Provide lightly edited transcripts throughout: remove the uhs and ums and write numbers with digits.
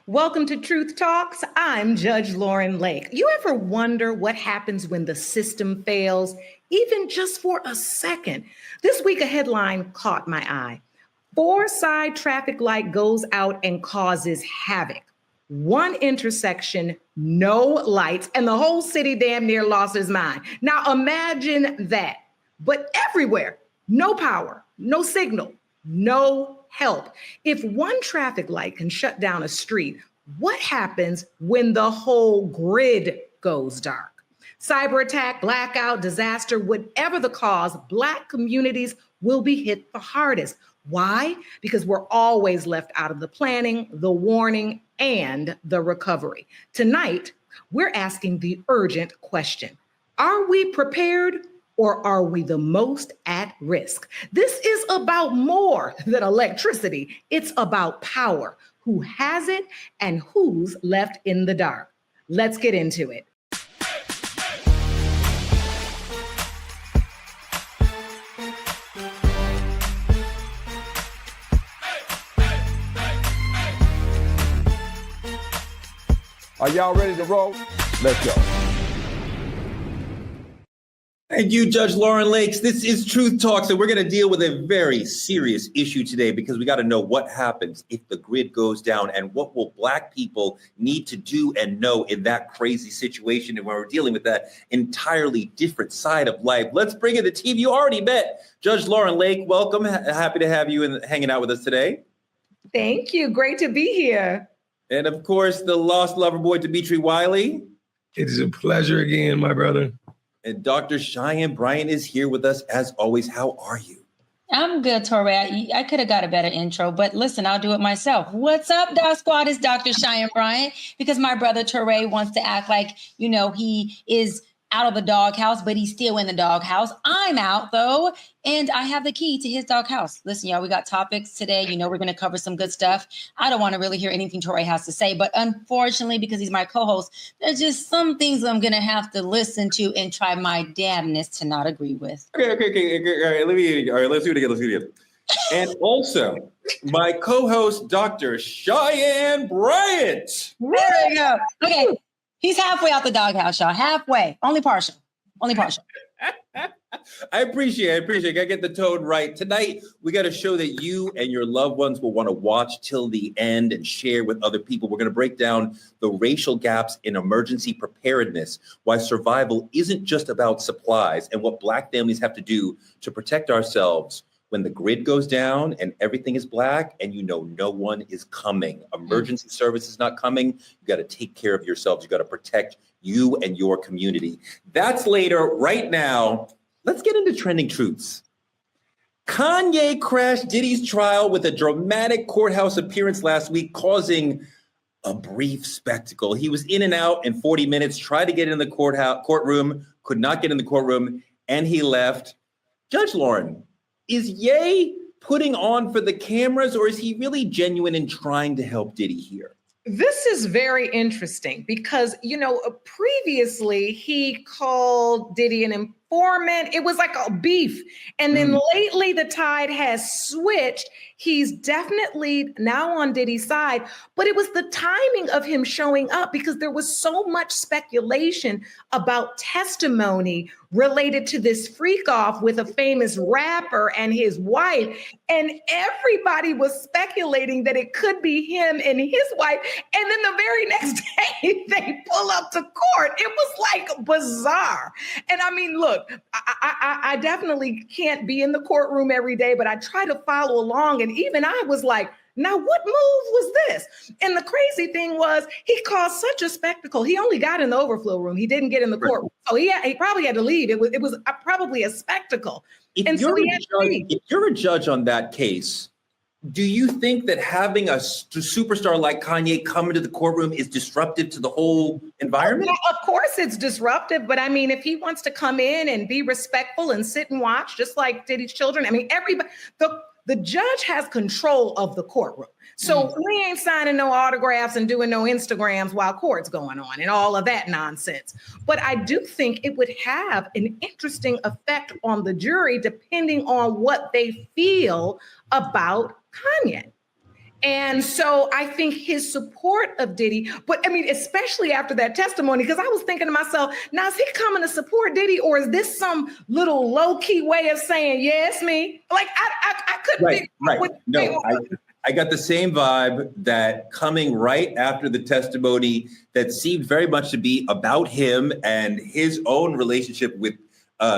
Welcome to Truth Talks. I'm Judge Lauren Lake. You ever wonder what happens when the system fails, even just for a second? This week, a headline caught my eye. 4-side traffic light goes out and causes havoc. One intersection, no lights, and the whole city damn near lost its mind. Now imagine that. But everywhere, no power, no signal, no help. If one traffic light can shut down a street, what happens when the whole grid goes dark? Cyber attack, blackout, disaster, whatever the cause, Black communities will be hit the hardest. Why? Because we're always left out of the planning, the warning, and the recovery. Tonight, we're asking the urgent question. Are we prepared? Or are we the most at risk? This is about more than electricity. It's about power, who has it and who's left in the dark. Let's get into it. Are y'all ready to roll? Let's go. Thank you, Judge Lauren Lakes. This is Truth Talks, and we're going to deal with a very serious issue today because we got to know what happens if the grid goes down and what will Black people need to do and know in that crazy situation. And when we're dealing with that entirely different side of life, let's bring in the team you already met. Judge Lauren Lake, welcome. Happy to have you hanging out with us today. Thank you. Great to be here. And of course, the lost lover boy, Dimitri Wiley. It is a pleasure again, my brother. And Dr. Cheyenne Bryant is here with us as always. How are you? I'm good, Torre. I could have got a better intro, but listen, I'll do it myself. What's up, Doc Squad? It's Dr. Cheyenne Bryant, because my brother Torre wants to act like, he is out of the doghouse, but he's still in the doghouse. I'm out, though, and I have the key to his doghouse. Listen, y'all, we got topics today. We're going to cover some good stuff. I don't want to really hear anything Torre has to say, but unfortunately, because he's my co-host, there's just some things I'm going to have to listen to and try my damnness to not agree with. Okay. All right, let's do it again. And also, my co-host, Dr. Cheyenne Bryant. There we go. Okay. He's halfway out the doghouse, y'all. Halfway. Only partial. I appreciate it. Gotta get the tone right. Tonight, we got to show that you and your loved ones will want to watch till the end and share with other people. We're going to break down the racial gaps in emergency preparedness, why survival isn't just about supplies, and what Black families have to do to protect ourselves when the grid goes down and everything is black and no one is coming. Emergency service is not coming. You got to take care of yourselves. You got to protect you and your community. That's later. Right now, let's get into trending truths. Kanye crashed Diddy's trial with a dramatic courthouse appearance last week, causing a brief spectacle. He was in and out in 40 minutes, tried to get in the courtroom, could not get in the courtroom, and he left. Judge Lauren, is Ye putting on for the cameras, or is he really genuine in trying to help Diddy here? This is very interesting because, previously he called Diddy an informant. It was like a beef. And then lately the tide has switched. He's definitely now on Diddy's side, but it was the timing of him showing up because there was so much speculation about testimony related to this freak off with a famous rapper and his wife. And everybody was speculating that it could be him and his wife. And then the very next day they pull up to court. It was like bizarre. And I mean, look, I definitely can't be in the courtroom every day, but I try to follow along. And even I was like, now what move was this? And the crazy thing was he caused such a spectacle. He only got in the overflow room. He didn't get in the courtroom. So he probably had to leave. It was probably a spectacle. If you're a judge on that case, do you think that having a superstar like Kanye come into the courtroom is disruptive to the whole environment? Well, of course it's disruptive, but I mean, if he wants to come in and be respectful and sit and watch, just like Diddy's children, I mean, everybody, the judge has control of the courtroom. So we ain't signing no autographs and doing no Instagrams while court's going on and all of that nonsense. But I do think it would have an interesting effect on the jury, depending on what they feel about Kanye. And so I think his support of Diddy, but I mean, especially after that testimony, because I was thinking to myself, now is he coming to support Diddy, or is this some little low-key way of saying, yeah, it's me? Like, I couldn't Right, figure right. what No, I got the same vibe that coming right after the testimony that seemed very much to be about him and his own relationship with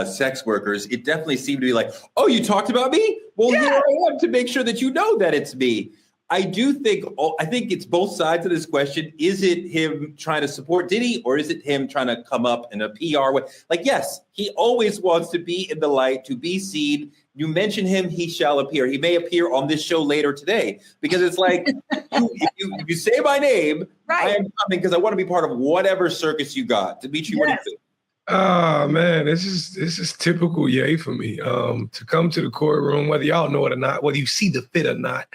sex workers. It definitely seemed to be like, oh, you talked about me? Well, here I am to make sure that you know that it's me. I think it's both sides of this question. Is it him trying to support Diddy, or is it him trying to come up in a PR way? Like, yes, he always wants to be in the light, to be seen. You mention him, he shall appear. He may appear on this show later today, because it's like, if you say my name, I am coming because I want to be part of whatever circus you got. Dimitri, what do you think? Oh man, this is typical Ye for me. To come to the courtroom, whether y'all know it or not, whether you see the fit or not,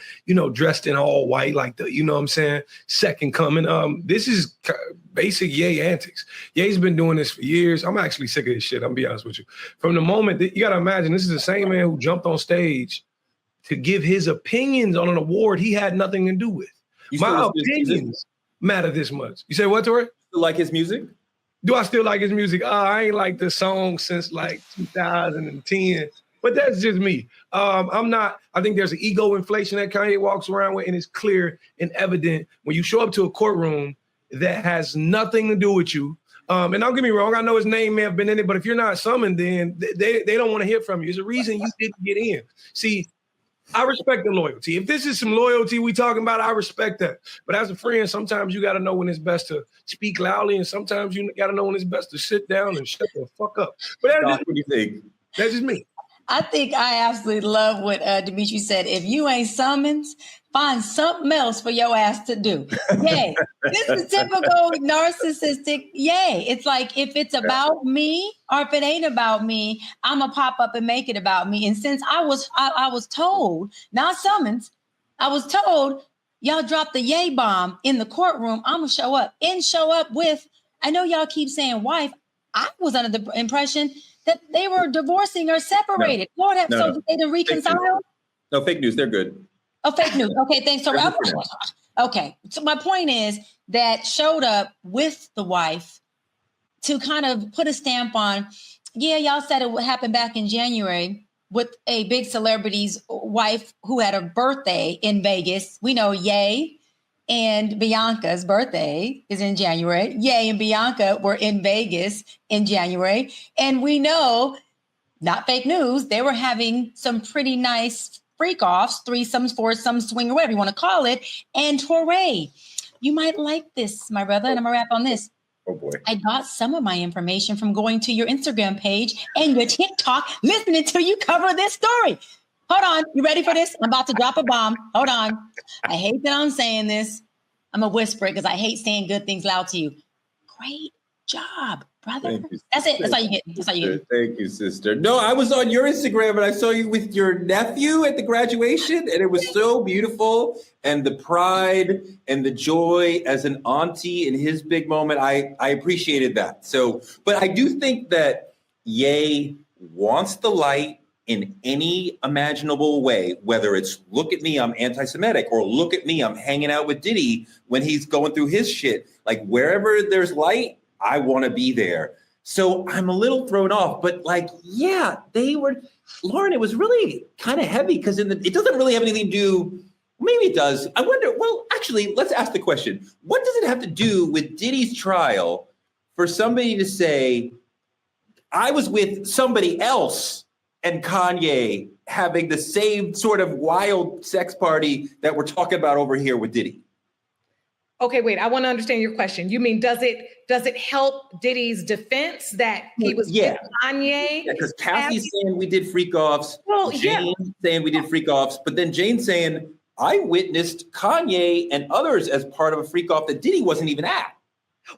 dressed in all white like the, you know what I'm saying, second coming. This is basic Ye antics. Ye's been doing this for years. I'm actually sick of this shit. I'm gonna be honest with you. From the moment that you gotta imagine, this is the same man who jumped on stage to give his opinions on an award he had nothing to do with. My opinions matter this much. You say what, Tori? You like his music? Do I still like his music? I ain't like the song since like 2010, but that's just me. I think there's an ego inflation that Kanye walks around with, and it's clear and evident when you show up to a courtroom that has nothing to do with you. And don't get me wrong, I know his name may have been in it, but if you're not summoned, then they don't want to hear from you. There's a reason you didn't get in. See, I respect the loyalty. If this is some loyalty we talking about, I respect that. But as a friend, sometimes you got to know when it's best to speak loudly, and sometimes you got to know when it's best to sit down and shut the fuck up. But What do you think? That's just me. I think I absolutely love what Dimitri said. If you ain't summons, find something else for your ass to do. Yay. This is typical narcissistic yay. It's like, if it's about me or if it ain't about me, I'm going to pop up and make it about me. And since I was told, not summons, I was told, y'all dropped the yay bomb in the courtroom, I'm going to show up with, I know y'all keep saying wife. I was under the impression that they were divorcing or separated. No. Lord have so they didn't reconcile? No, fake news. They're good. Oh, fake news. Okay, thanks. So, okay. So my point is that showed up with the wife to kind of put a stamp on, yeah, y'all said it would happen back in January with a big celebrity's wife who had a birthday in Vegas. We know Ye and Bianca's birthday is in January. Ye and Bianca were in Vegas in January. And we know, not fake news, they were having some pretty nice freak-offs, threesomes, foursomes, swing, or whatever you want to call it. And Torre, you might like this, my brother, and I'm going to wrap on this. Oh, boy. I got some of my information from going to your Instagram page and your TikTok, listening to you cover this story. Hold on. You ready for this? I'm about to drop a bomb. Hold on. I hate that I'm saying this. I'm going to whisper it because I hate saying good things loud to you. Great job, brother. That's it. That's all you get. That's all you get. Thank you, sister. No, I was on your Instagram and I saw you with your nephew at the graduation, and it was so beautiful. And the pride and the joy as an auntie in his big moment, I appreciated that. So, but I do think that Ye wants the light in any imaginable way, whether it's look at me, I'm anti-Semitic, or look at me, I'm hanging out with Diddy when he's going through his shit. Like, wherever there's light, I want to be there. So I'm a little thrown off, but like, yeah, they were, Lauren, it was really kind of heavy because it doesn't really have anything to do, maybe it does. I wonder, well, actually, let's ask the question. What does it have to do with Diddy's trial for somebody to say, I was with somebody else and Kanye having the same sort of wild sex party that we're talking about over here with Diddy? Okay, wait, I want to understand your question. You mean, does it help Diddy's defense that he was with Kanye? Yeah, because Kathy's saying we did freak offs. Well, Jane saying we did freak offs, but then Jane saying, I witnessed Kanye and others as part of a freak off that Diddy wasn't even at.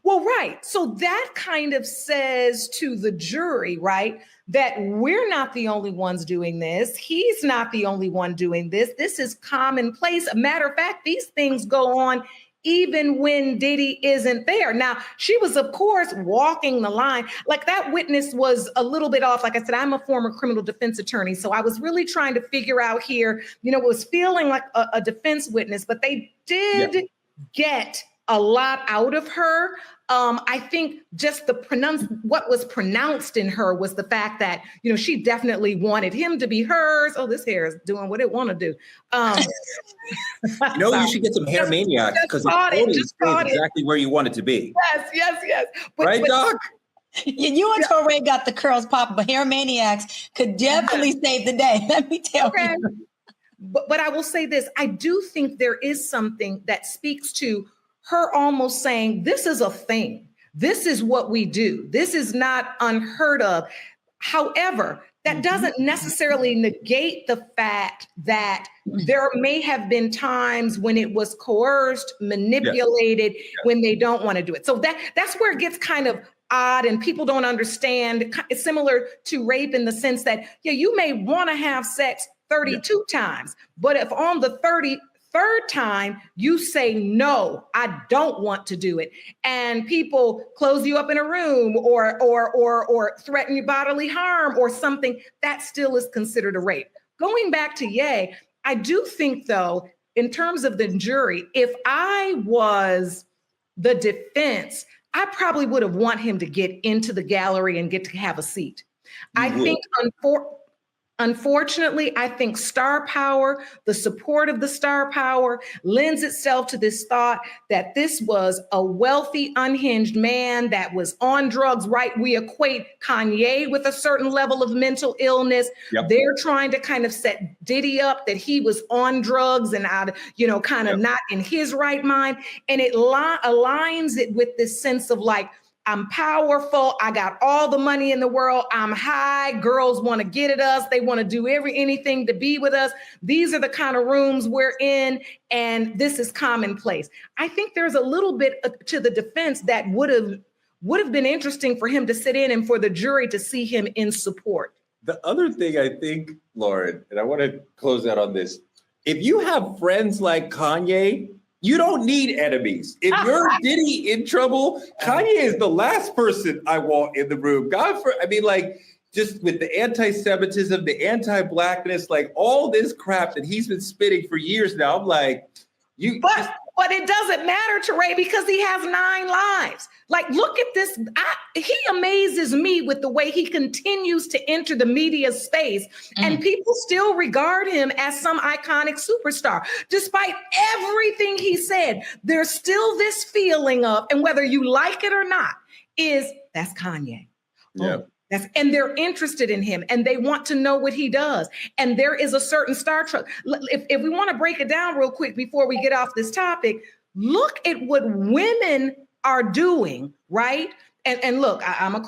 Well, right. So that kind of says to the jury, right, that we're not the only ones doing this. He's not the only one doing this. This is commonplace. A matter of fact, these things go on even when Diddy isn't there. Now, she was, of course, walking the line. Like, that witness was a little bit off. Like I said, I'm a former criminal defense attorney, so I was really trying to figure out here, it was feeling like a defense witness, but they did get a lot out of her. I think just what was pronounced in her was the fact that, she definitely wanted him to be hers. Oh, this hair is doing what it want to do. You should get some hair maniacs because it's exactly where you want it to be. Yes. Right, Doc? You and Torre got the curls pop, but hair maniacs could definitely save the day. Let me tell you. But I will say this. I do think there is something that speaks to her almost saying, this is a thing. This is what we do. This is not unheard of. However, that doesn't necessarily negate the fact that there may have been times when it was coerced, manipulated, when they don't want to do it. So that's where it gets kind of odd and people don't understand. It's similar to rape in the sense that, you may want to have sex 32 times, but if on the 33rd time you say, no, I don't want to do it, and people close you up in a room or threaten you bodily harm or something, that still is considered a rape. Going back to Ye, I do think, though, in terms of the jury, if I was the defense, I probably would have want him to get into the gallery and get to have a seat. Unfortunately, I think star power, the support of the star power, lends itself to this thought that this was a wealthy, unhinged man that was on drugs, right? We equate Kanye with a certain level of mental illness. Yep. They're trying to kind of set Diddy up that he was on drugs and out, kind of not in his right mind. And it aligns it with this sense of like, I'm powerful. I got all the money in the world. I'm high. Girls want to get at us. They want to do anything to be with us. These are the kind of rooms we're in, and this is commonplace. I think there's a little bit to the defense that would have been interesting for him to sit in and for the jury to see him in support. The other thing I think, Lauren, and I want to close out on this. If you have friends like Kanye, you don't need enemies. If you're Diddy in trouble, Kanye is the last person I want in the room. Just with the anti-Semitism, the anti-Blackness, like all this crap that he's been spitting for years now. I'm like, But it doesn't matter to Ray because he has 9 lives. Like, look at this. He amazes me with the way he continues to enter the media space, and people still regard him as some iconic superstar. Despite everything he said, there's still this feeling of, and whether you like it or not, that's Kanye. Yeah. And they're interested in him and they want to know what he does. And there is a certain Star Trek. If we want to break it down real quick before we get off this topic, look at what women are doing, right? And look, I'm a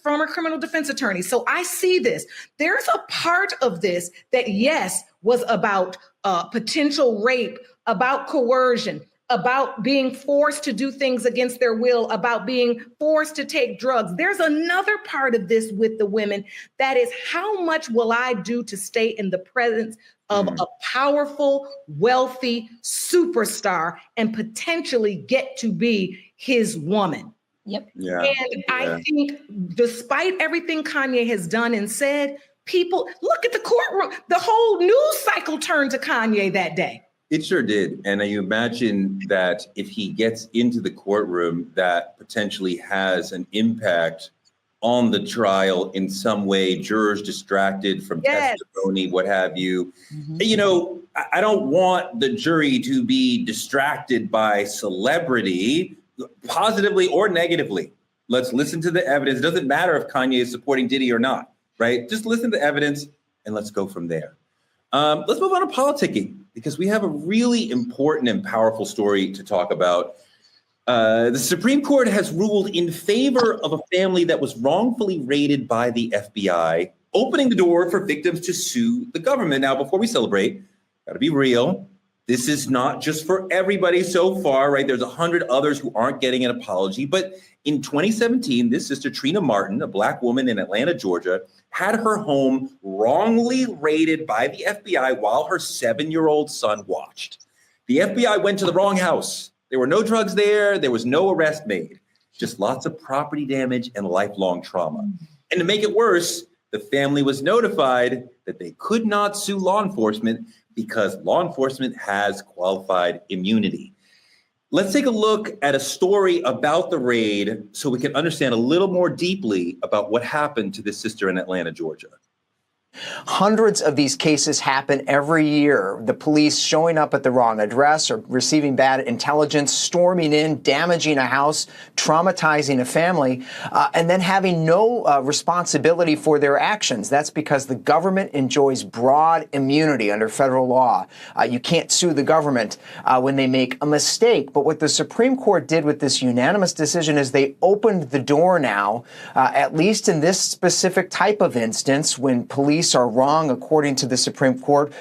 former criminal defense attorney, so I see this. There's a part of this that, yes, was about potential rape, about coercion, about being forced to do things against their will, about being forced to take drugs. There's another part of this with the women that is, how much will I do to stay in the presence of a powerful, wealthy superstar and potentially get to be his woman? Yep. Yeah. And I think despite everything Kanye has done and said, people look at the courtroom, the whole news cycle turned to Kanye that day. It sure did. And you imagine that if he gets into the courtroom, that potentially has an impact on the trial in some way, jurors distracted from testimony, what have you. Mm-hmm. I don't want the jury to be distracted by celebrity, positively or negatively. Let's listen to the evidence. It doesn't matter if Kanye is supporting Diddy or not, right? Just listen to the evidence and let's go from there. Let's move on to politicking, because we have a really important and powerful story to talk about. The Supreme Court has ruled in favor of a family that was wrongfully raided by the FBI, opening the door for victims to sue the government. Now, before we celebrate, got to be real. This is not just for everybody so far, right? There's 100 others who aren't getting an apology. But in 2017, this sister, Trina Martin, a Black woman in Atlanta, Georgia, had her home wrongly raided by the FBI while her 7-year-old son watched. The FBI went to the wrong house. There were no drugs there. There was no arrest made, just lots of property damage and lifelong trauma. And to make it worse, the family was notified that they could not sue law enforcement because law enforcement has qualified immunity. Let's take a look at a story about the raid so we can understand a little more deeply about what happened to this sister in Atlanta, Georgia. Hundreds of these cases happen every year. The police showing up at the wrong address or receiving bad intelligence, storming in, damaging a house, traumatizing a family, and then having no responsibility for their actions. That's because the government enjoys broad immunity under federal law. You can't sue the government when they make a mistake. But what the Supreme Court did with this unanimous decision is they opened the door now, at least in this specific type of instance, when police are wrong, according to the Supreme Court,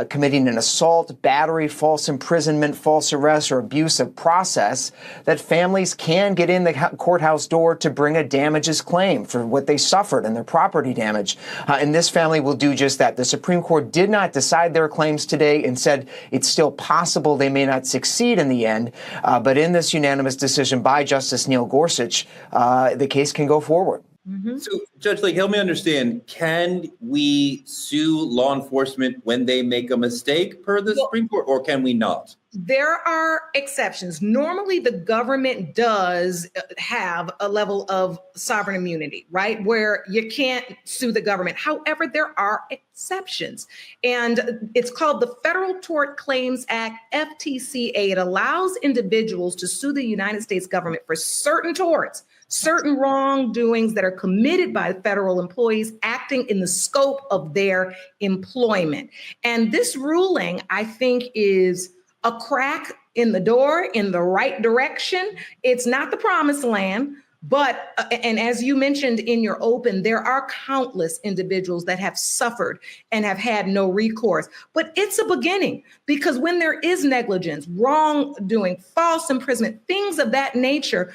committing an assault, battery, false imprisonment, false arrest, or abuse of process, that families can get in the courthouse door to bring a damages claim for what they suffered and their property damage. And this family will do just that. The Supreme Court did not decide their claims today and said it's still possible they may not succeed in the end. But in this unanimous decision by Justice Neil Gorsuch, the case can go forward. Mm-hmm. So, Judge Lake, help me understand. Can we sue law enforcement when they make a mistake per the Supreme Court, or can we not? There are exceptions. Normally, the government does have a level of sovereign immunity, right? Where you can't sue the government. However, there are exceptions. And it's called the Federal Tort Claims Act, FTCA. It allows individuals to sue the United States government for certain torts, certain wrongdoings that are committed by federal employees acting in the scope of their employment. And this ruling, I think, is a crack in the door in the right direction. It's not the promised land, but, and as you mentioned in your open, there are countless individuals that have suffered and have had no recourse. But it's a beginning, because when there is negligence, wrongdoing, false imprisonment, things of that nature,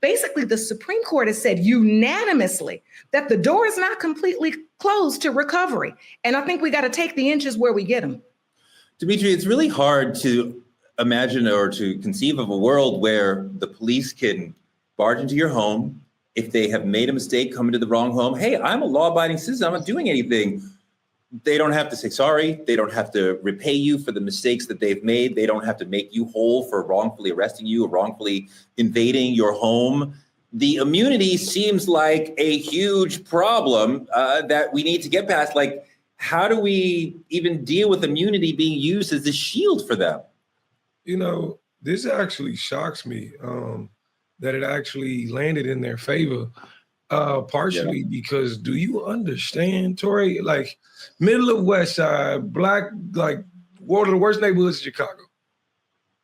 basically the Supreme Court has said unanimously that the door is not completely closed to recovery. And I think we got to take the inches where we get them. Dimitri, it's really hard to imagine or to conceive of a world where the police can barge into your home if they have made a mistake, come into the wrong home. Hey, I'm a law-abiding citizen. I'm not doing anything. They don't have to say sorry. They don't have to repay you for the mistakes that they've made. They don't have to make you whole for wrongfully arresting you or wrongfully invading your home. The immunity seems like a huge problem that we need to get past. Like, how do we even deal with immunity being used as a shield for them? You know, this actually shocks me that it actually landed in their favor, partially because, do you understand, Tori? Like, middle of West Side, black, like one of the worst neighborhoods in Chicago.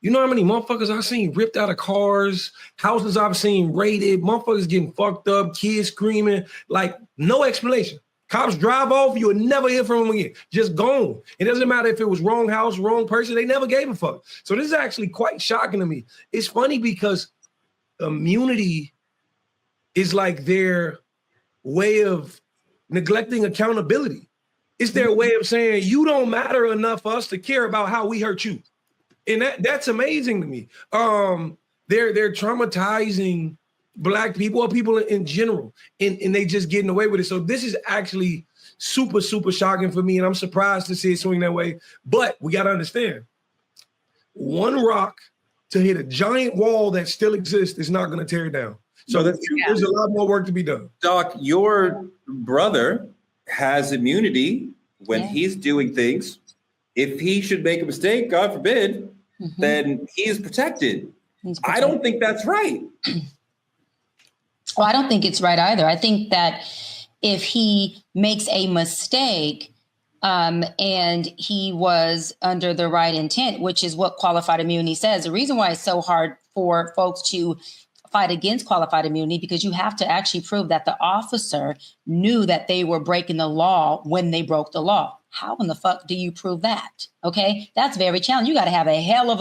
You know how many motherfuckers I've seen ripped out of cars, houses I've seen raided, motherfuckers getting fucked up, kids screaming, like no explanation. Cops drive off, you'll never hear from them again. Just gone. It doesn't matter if it was wrong house, wrong person, they never gave a fuck. So this is actually quite shocking to me. It's funny because immunity is like their way of neglecting accountability. It's their way of saying, you don't matter enough for us to care about how we hurt you. And that's amazing to me. They're traumatizing Black people or people in general, and they just getting away with it. So this is actually super, super shocking for me, and I'm surprised to see it swing that way. But we got to understand, one rock to hit a giant wall that still exists is not going to tear it down. So there's a lot more work to be done. Doc, your brother has immunity when he's doing things. If he should make a mistake, God forbid, then he is protected. I don't think that's right. Well, I don't think it's right either. I think that if he makes a mistake and he was under the right intent, which is what qualified immunity says, the reason why it's so hard for folks to fight against qualified immunity, because you have to actually prove that the officer knew that they were breaking the law when they broke the law. How in the fuck do you prove that? Okay, that's very challenging. You got to have a hell of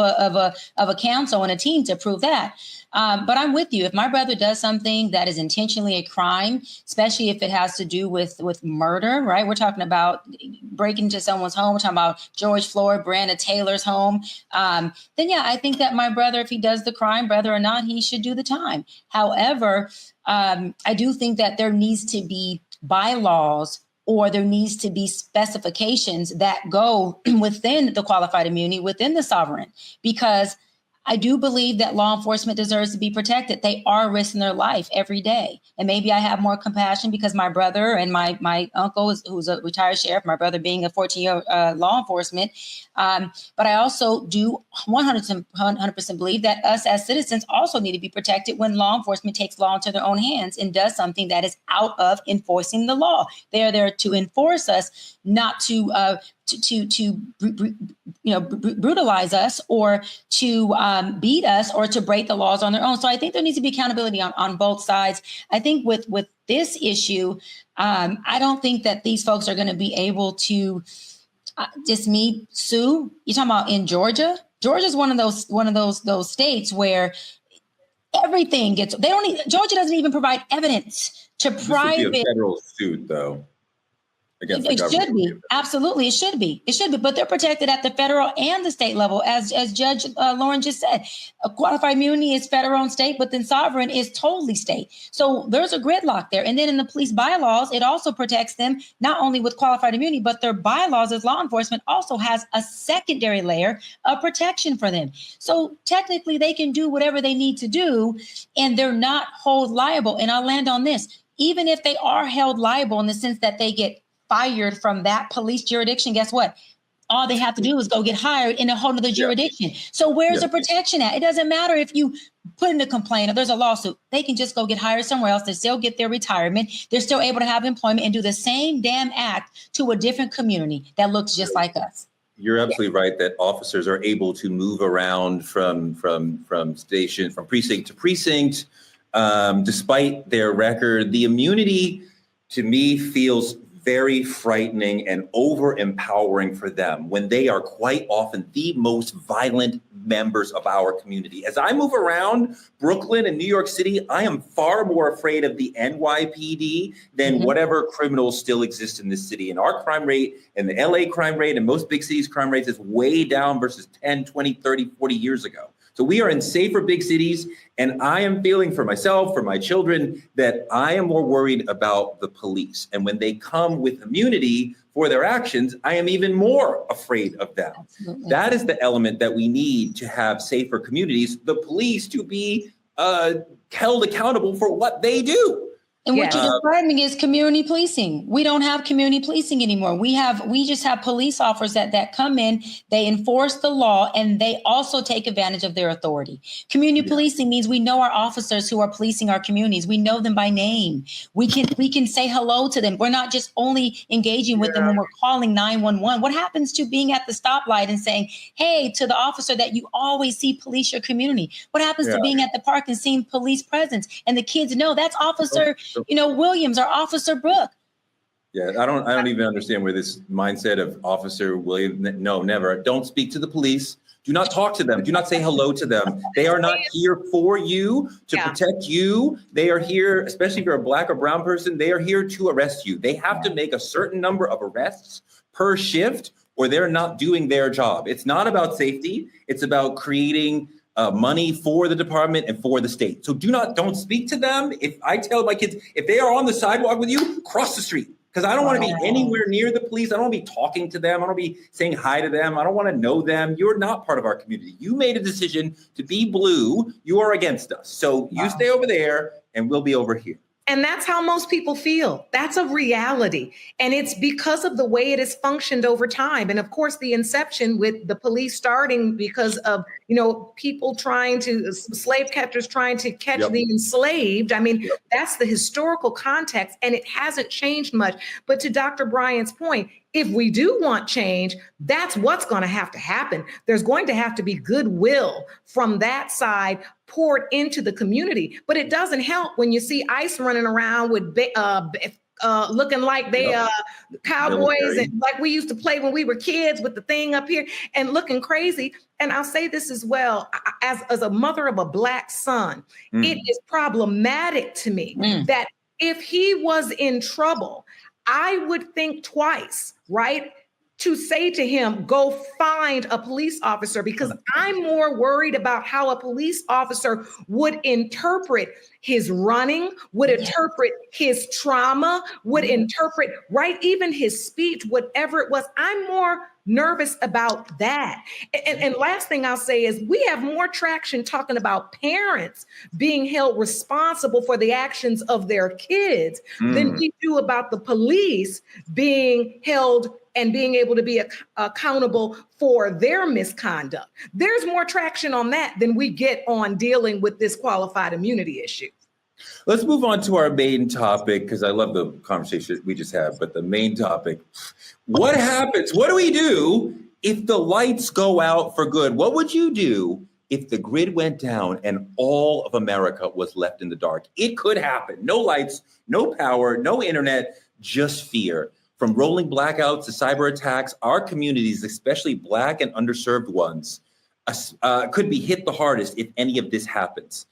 a counsel and a team to prove that. But I'm with you. If my brother does something that is intentionally a crime, especially if it has to do with murder, right? We're talking about breaking into someone's home. We're talking about George Floyd, Breonna Taylor's home. Then yeah, I think that my brother, if he does the crime, whether or not, he should do the time. However, I do think that there needs to be bylaws, or there needs to be specifications that go within the qualified immunity, within the sovereign, because I do believe that law enforcement deserves to be protected. They are risking their life every day. And maybe I have more compassion because my brother and my uncle, who's a retired sheriff, my brother being a 14-year law enforcement. But I also do 100% believe that us as citizens also need to be protected when law enforcement takes law into their own hands and does something that is out of enforcing the law. They are there to enforce us, not to brutalize us, or to beat us, or to break the laws on their own. So I think there needs to be accountability on both sides. I think with this issue, I don't think that these folks are going to be able to sue. You're talking about in Georgia. Georgia's one of those states where everything gets. Georgia doesn't even provide evidence to private. This would be a federal suit, though. It should be. Absolutely. It should be. But they're protected at the federal and the state level, as Judge Lauren just said. A qualified immunity is federal and state, but then sovereign is totally state. So there's a gridlock there. And then in the police bylaws, it also protects them not only with qualified immunity, but their bylaws as law enforcement also has a secondary layer of protection for them. So technically they can do whatever they need to do, and they're not held liable. And I'll land on this. Even if they are held liable in the sense that they get fired from that police jurisdiction, guess what? All they have to do is go get hired in a whole other jurisdiction. So where's the protection at? It doesn't matter if you put in a complaint or there's a lawsuit. They can just go get hired somewhere else. They still get their retirement. They're still able to have employment and do the same damn act to a different community that looks just like us. You're absolutely right that officers are able to move around from station, from precinct to precinct, despite their record. The immunity, to me, feels very frightening and over empowering for them when they are quite often the most violent members of our community. As I move around Brooklyn and New York City, I am far more afraid of the NYPD than whatever criminals still exist in this city. And our crime rate and the LA crime rate and most big cities crime rates is way down versus 10, 20, 30, 40 years ago. So we are in safer big cities, and I am feeling for myself, for my children, that I am more worried about the police. And when they come with immunity for their actions, I am even more afraid of them. Absolutely. That is the element that we need to have safer communities, the police to be held accountable for what they do. And what you're describing is community policing. We don't have community policing anymore. We just have police officers that come in, they enforce the law, and they also take advantage of their authority. Community policing means we know our officers who are policing our communities. We know them by name. We can say hello to them. We're not just only engaging with them when we're calling 911. What happens to being at the stoplight and saying, hey, to the officer that you always see police your community? What happens to being at the park and seeing police presence and the kids know that's Officer Williams or Officer Brooke? Yeah, I don't even understand where this mindset of Officer Williams. No, never. Don't speak to the police. Do not talk to them. Do not say hello to them. They are not here for you to protect you. They are here, especially if you're a Black or brown person, they are here to arrest you. They have to make a certain number of arrests per shift, or they're not doing their job. It's not about safety. It's about creating money for the department and for the state. So don't speak to them. If I tell my kids, if they are on the sidewalk with you, cross the street. Because I don't want to be anywhere near the police. I don't want to be talking to them. I don't want to be saying hi to them. I don't want to know them. You're not part of our community. You made a decision to be blue. You are against us. So you stay over there and we'll be over here. And that's how most people feel. That's a reality. And it's because of the way it has functioned over time. And of course, the inception with the police starting because of, people slave catchers trying to catch the enslaved. I mean, that's the historical context, and it hasn't changed much. But to Dr. Bryant's point, if we do want change, that's what's going to happen. There's going to have to be goodwill from that side poured into the community. But it doesn't help when you see ICE running around with looking like they cowboys Military. and like we used to play when we were kids with the thing up here and looking crazy. And I'll say this as well, as a mother of a Black son, it is problematic to me that if he was in trouble, I would think twice, right? To say to him, go find a police officer, because I'm more worried about how a police officer would interpret his running, would interpret his trauma, would interpret, right, even his speech, whatever it was. I'm more nervous about that. And last thing I'll say is we have more traction talking about parents being held responsible for the actions of their kids than we do about the police being held and being able to be accountable for their misconduct. There's more traction on that than we get on dealing with this qualified immunity issue. Let's move on to our main topic, because I love the conversation we just had, but the main topic, what happens? What do we do if the lights go out for good? What would you do if the grid went down and all of America was left in the dark? It could happen. No lights, no power, no internet, just fear. From rolling blackouts to cyber attacks, our communities, especially Black and underserved ones, could be hit the hardest if any of this happens.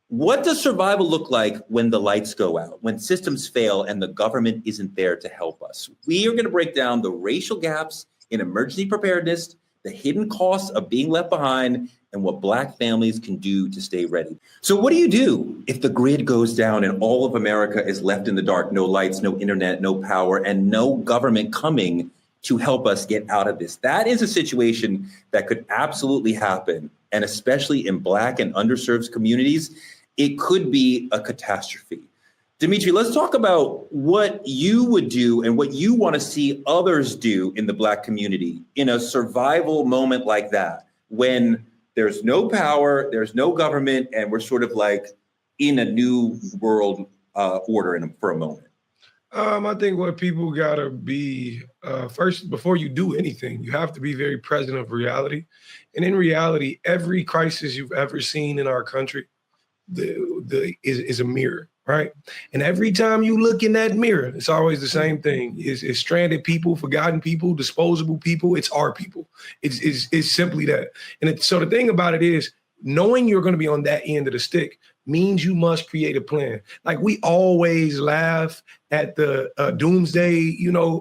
What does survival look like when the lights go out, when systems fail and the government isn't there to help us? We are going to break down the racial gaps in emergency preparedness, the hidden costs of being left behind, and what Black families can do to stay ready. So what do you do if the grid goes down and all of America is left in the dark? No lights, no internet, no power, and no government coming to help us get out of this. That is a situation that could absolutely happen. And especially in Black and underserved communities, it could be a catastrophe. Dimitri, let's talk about what you would do and what you want to see others do in the Black community in a survival moment like that, when there's no power, there's no government, and we're sort of like in a new world order for a moment. I think what people gotta be, first, before you do anything, you have to be very present of reality. And in reality, every crisis you've ever seen in our country is a mirror, right? And every time you look in that mirror, it's always the same thing. It's stranded people, forgotten people, disposable people. It's our people. It's simply that. And so the thing about it is, knowing you're going to be on that end of the stick means you must create a plan. Like, we always laugh at the doomsday,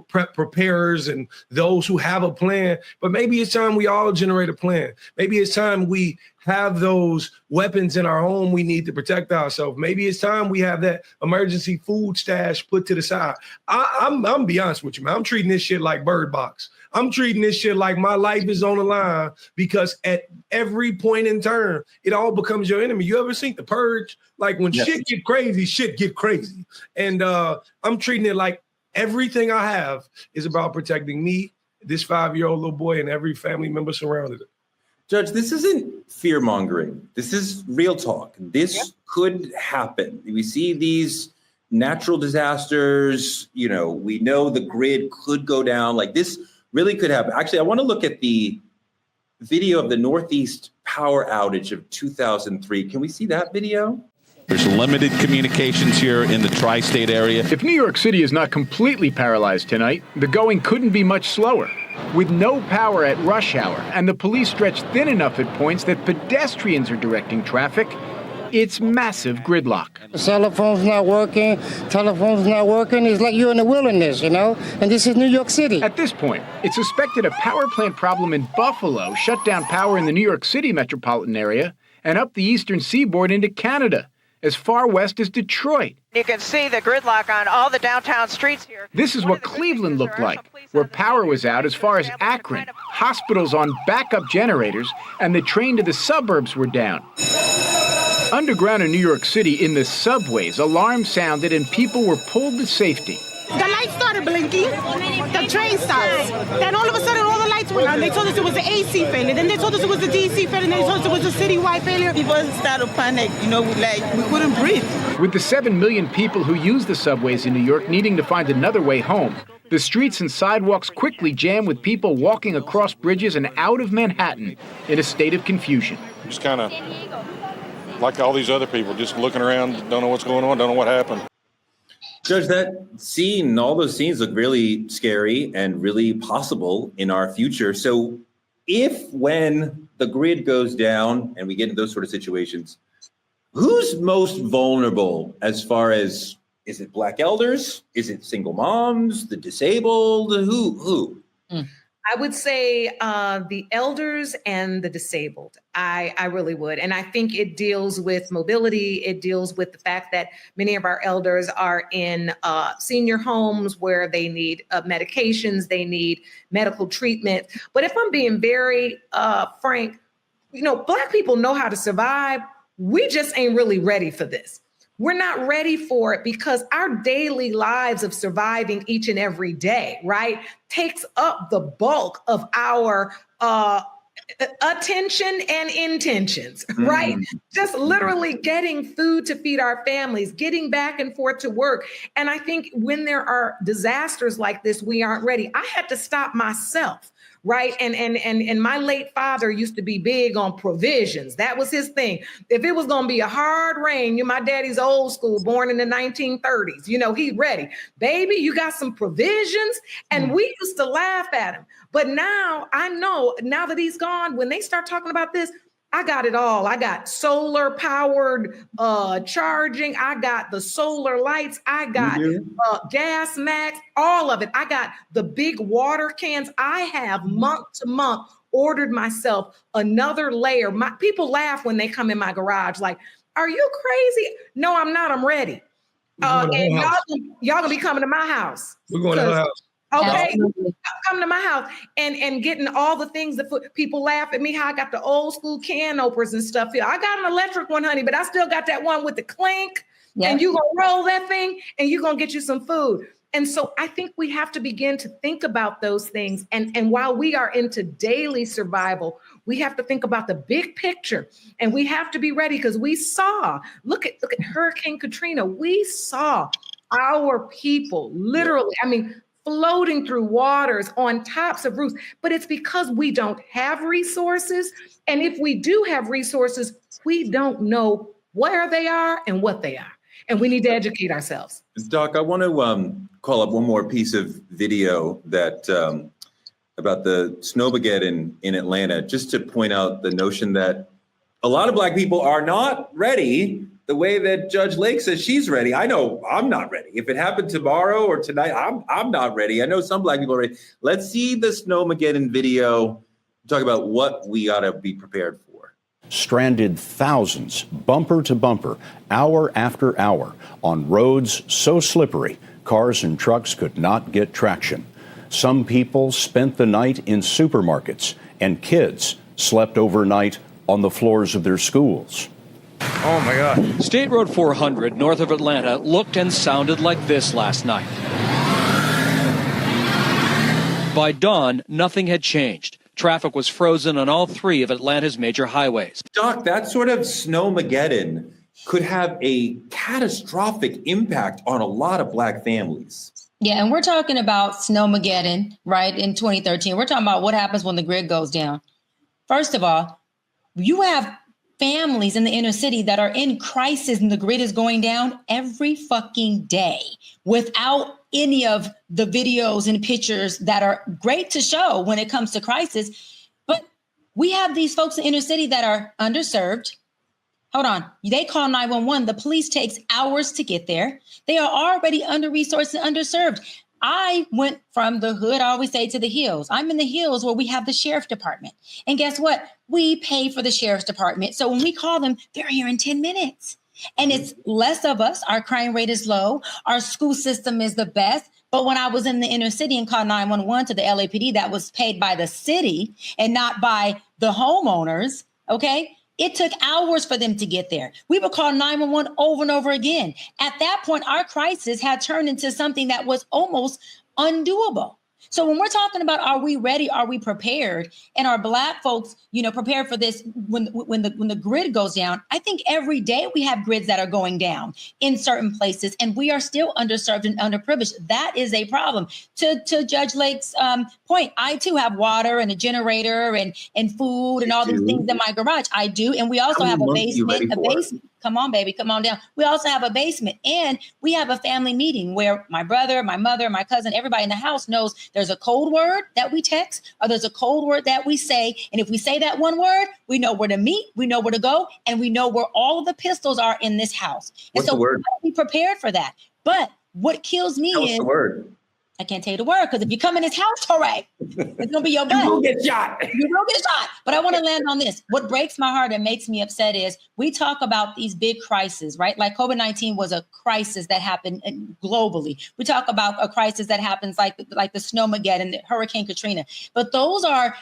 preparers and those who have a plan, but maybe it's time we all generate a plan. Maybe it's time we have those weapons in our home we need to protect ourselves. Maybe it's time we have that emergency food stash put to the side. I'm be honest with you, man. I'm treating this shit like Bird Box. I'm treating this shit like my life is on the line, because at every point in time, it all becomes your enemy. You ever seen The Purge? Like, when shit get crazy. And I'm treating it like everything I have is about protecting me, this 5-year-old little boy, and every family member surrounded it. Judge, this isn't fear mongering. This is real talk. This could happen. We see these natural disasters. We know the grid could go down. Like, this really could happen. Actually, I want to look at the video of the Northeast power outage of 2003. Can we see that video? There's limited communications here in the tri-state area. If New York City is not completely paralyzed tonight, the going couldn't be much slower. With no power at rush hour and the police stretched thin enough at points that pedestrians are directing traffic, it's massive gridlock. Cell phone's not working, telephone's not working. It's like you're in the wilderness, and this is New York City. At this point, it's suspected a power plant problem in Buffalo shut down power in the New York City metropolitan area and up the eastern seaboard into Canada, as far west as Detroit. You can see the gridlock on all the downtown streets here. This is what Cleveland looked like, where power was out as far as Akron, hospitals on backup generators, and the train to the suburbs were down. Underground in New York City, in the subways, alarms sounded and people were pulled to safety. The lights started blinking, the train stopped. Then all of a sudden, all the lights went on. They told us it was the AC failure. Then they told us it was the DC failure. And they told us it was a citywide failure. People started to panic, we couldn't breathe. With the 7 million people who use the subways in New York needing to find another way home, the streets and sidewalks quickly jammed with people walking across bridges and out of Manhattan in a state of confusion. Just kind of like all these other people, just looking around, don't know what's going on, don't know what happened. Judge, that scene, all those scenes look really scary and really possible in our future. So when the grid goes down and we get into those sort of situations, who's most vulnerable as far as, is it Black elders? Is it single moms, the disabled? Who? I would say the elders and the disabled. I really would. And I think it deals with mobility. It deals with the fact that many of our elders are in senior homes where they need medications, they need medical treatment. But if I'm being very frank, Black people know how to survive. We just ain't really ready for this. We're not ready for it because our daily lives of surviving each and every day, right, takes up the bulk of our attention and intentions, right? Just literally getting food to feed our families, getting back and forth to work. And I think when there are disasters like this, we aren't ready. I had to stop myself. Right. And my late father used to be big on provisions. That was his thing. If it was going to be a hard rain, my daddy's old school, born in the 1930s, he's ready. Baby, you got some provisions. And we used to laugh at him. But now I know, now that he's gone, when they start talking about this, I got it all. I got solar powered charging. I got the solar lights. I got gas max, all of it. I got the big water cans. I have month to month ordered myself another layer. People laugh when they come in my garage like, are you crazy? No, I'm not. I'm ready. And y'all gonna be coming to my house. We're going to her house. Okay, come to my house and getting all the things that people laugh at me, how I got the old school can openers and stuff here. I got an electric one, honey, but I still got that one with the clink. Yep. And you gonna roll that thing and you're gonna get you some food. And so I think we have to begin to think about those things. And while we are into daily survival, we have to think about the big picture and we have to be ready because we saw, look at Hurricane Katrina. We saw our people literally, floating through waters on tops of roofs, but it's because we don't have resources. And if we do have resources, we don't know where they are and what they are. And we need to educate ourselves. Doc, I want to call up one more piece of video that about the Snowmageddon in Atlanta, just to point out the notion that a lot of Black people are not ready the way that Judge Lake says she's ready. I know I'm not ready. If it happened tomorrow or tonight, I'm not ready. I know some Black people are ready. Let's see the Snowmageddon video. Talk about what we ought to be prepared for. Stranded thousands, bumper to bumper, hour after hour, on roads so slippery, cars and trucks could not get traction. Some people spent the night in supermarkets, and kids slept overnight on the floors of their schools. Oh my God. State Road 400 north of Atlanta looked and sounded like this last night. By dawn, nothing had changed. Traffic was frozen on all three of Atlanta's major highways. Doc, that sort of Snowmageddon could have a catastrophic impact on a lot of Black families. Yeah, and we're talking about Snowmageddon, right, in 2013. We're talking about what happens when the grid goes down. First of all, you have families in the inner city that are in crisis and the grid is going down every fucking day without any of the videos and pictures that are great to show when it comes to crisis. But we have these folks in the inner city that are underserved. Hold on. They call 911. The police takes hours to get there. They are already under-resourced and underserved. I went from the hood, I always say, to the hills. I'm in the hills where we have the sheriff department. And guess what? We pay for the sheriff's department. So when we call them, they're here in 10 minutes. And it's less of us. Our crime rate is low. Our school system is the best. But when I was in the inner city and called 911 to the LAPD, that was paid by the city and not by the homeowners, okay? It took hours for them to get there. We would call 911 over and over again. At that point, our crisis had turned into something that was almost undoable. So when we're talking about, are we ready? Are we prepared? And are Black folks, prepared for this when the grid goes down? I think every day we have grids that are going down in certain places, and we are still underserved and underprivileged. That is a problem. To Judge Lake's point, I too have water and a generator and food and all these things in my garage. I do, and we also have a basement. come on, baby, come on down. We also have a basement, and we have a family meeting where my brother, my mother, my cousin, everybody in the house knows there's a code word that we text, or there's a code word that we say. And if we say that one word, we know where to meet, we know where to go, and we know where all of the pistols are in this house. What's and so the word? we gotta be prepared for that. But what kills me What's is the word? I can't tell you the word, because if you come in his house, hooray, it's gonna be your butt. You will get shot. You will get shot. But I want to land on this. What breaks my heart and makes me upset is we talk about these big crises, right? Like COVID-19 was a crisis that happened globally. We talk about a crisis that happens like the Snowmageddon, the Hurricane Katrina. But those are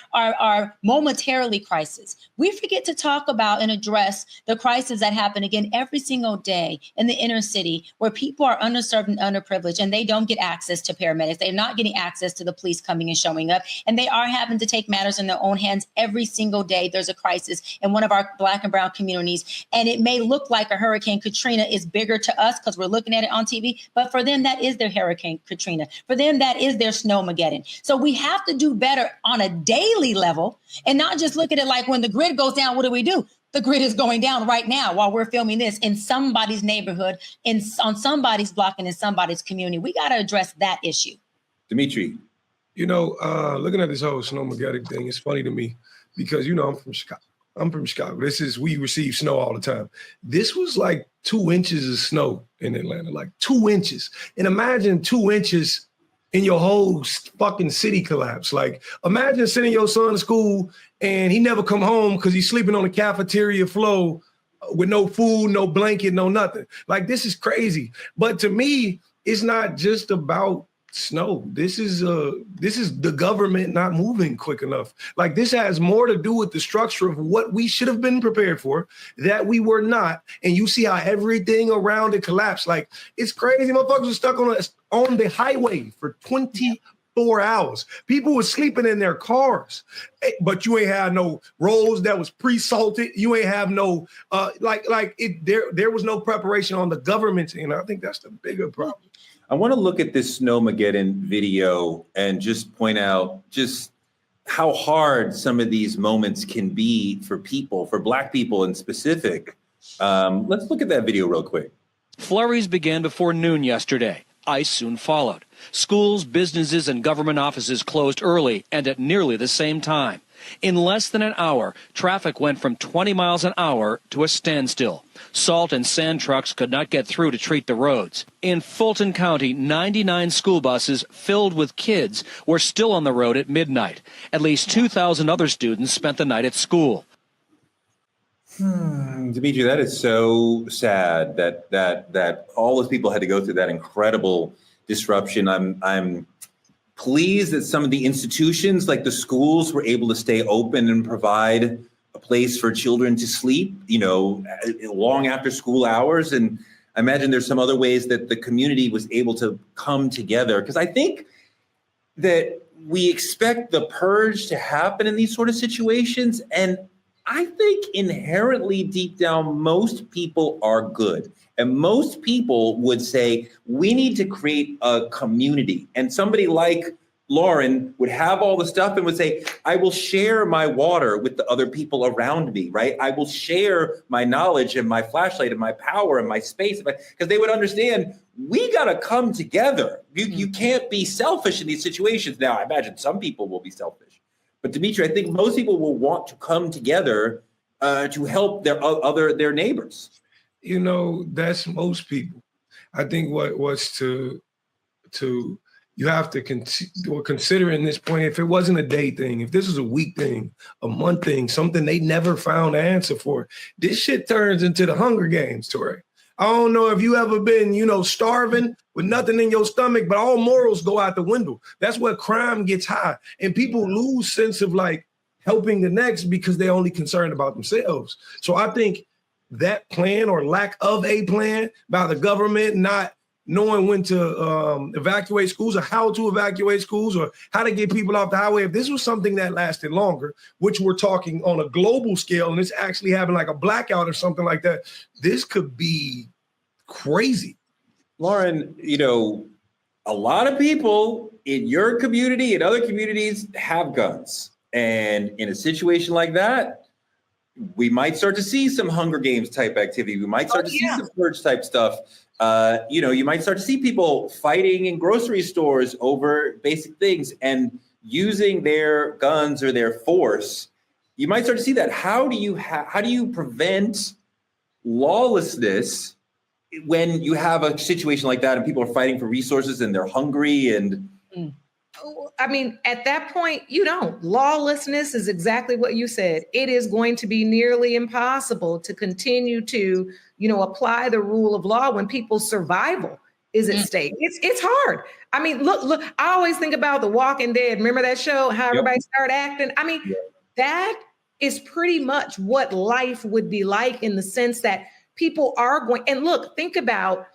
momentarily crises. We forget to talk about and address the crises that happen again every single day in the inner city, where people are underserved and underprivileged, and they don't get access to paramedics. They're not getting access to the police coming and showing up, and they are having to take matters in their own hands every single day. There's a crisis in one of our Black and brown communities, and it may look like a Hurricane Katrina is bigger to us because we're looking at it on TV, but for them, that is their Hurricane Katrina. For them, that is their Snowmageddon. So we have to do better on a daily level and not just look at it like when the grid goes down, what do? The grid is going down right now while we're filming this in somebody's neighborhood, on somebody's block, and in somebody's community. We got to address that issue. Dimitri. You know, looking at this whole Snowmageddon thing, it's funny to me because, you know, I'm from Chicago. We receive snow all the time. This was like 2 inches of snow in Atlanta, like 2 inches. And imagine 2 inches in your whole fucking city collapse. Like, imagine sending your son to school and he never come home because he's sleeping on the cafeteria floor with no food, no blanket, no nothing. Like, this is crazy. But to me, it's not just about snow. This is the government not moving quick enough. Like, this has more to do with the structure of what we should have been prepared for that we were not. And you see how everything around it collapsed. Like, it's crazy. Motherfuckers were stuck on the highway for 24 hours. People were sleeping in their cars, but you ain't have no roads that was pre-salted. You ain't have no there was no preparation on the government, and I think that's the bigger problem. I want to look at this Snowmageddon video and just point out just how hard some of these moments can be for people, for Black people in specific. Let's look at that video real quick. Flurries began before noon yesterday. Ice soon followed. Schools, businesses, and government offices closed early and at nearly the same time. In less than an hour, traffic went from 20 miles an hour to a standstill. Salt and sand trucks could not get through to treat the roads. In Fulton County, 99 school buses filled with kids were still on the road at midnight. At least 2,000 other students spent the night at school. Dimitri, that is so sad that all those people had to go through that incredible disruption. I'm pleased that some of the institutions, like the schools, were able to stay open and provide a place for children to sleep, you know, long after school hours. And I imagine there's some other ways that the community was able to come together, because I think that we expect the purge to happen in these sort of situations. And I think inherently deep down, most people are good. And most people would say, we need to create a community. And somebody like Lauren would have all the stuff and would say, I will share my water with the other people around me, right? I will share my knowledge and my flashlight and my power and my space, because they would understand we got to come together. You can't be selfish in these situations. Now, I imagine some people will be selfish. But Dimitri, I think most people will want to come together to help their neighbors. You know, that's most people. I think what's to you have to consider in this point, if it wasn't a day thing, if this was a week thing, a month thing, something they never found an answer for, this shit turns into the Hunger Games, Torrey. I don't know if you ever been, you know, starving with nothing in your stomach, but all morals go out the window. That's where crime gets high. And people lose sense of like helping the next because they're only concerned about themselves. So I think that plan or lack of a plan by the government not knowing when to evacuate schools or how to evacuate schools or how to get people off the highway. If this was something that lasted longer, which we're talking on a global scale, and it's actually having like a blackout or something like that, this could be crazy. Lauren, you know, a lot of people in your community and other communities have guns. And in a situation like that, we might start to see some Hunger Games type activity. We might start to see some purge type stuff. You might start to see people fighting in grocery stores over basic things and using their guns or their force. You might start to see that. How do you prevent lawlessness when you have a situation like that and people are fighting for resources and they're hungry and I mean, at that point, you don't. Lawlessness is exactly what you said. It is going to be nearly impossible to continue to, apply the rule of law when people's survival is at stake. It's hard. I mean, look, I always think about The Walking Dead. Remember that show, how everybody started acting? I mean, that is pretty much what life would be like in the sense that people are going, and look, think about,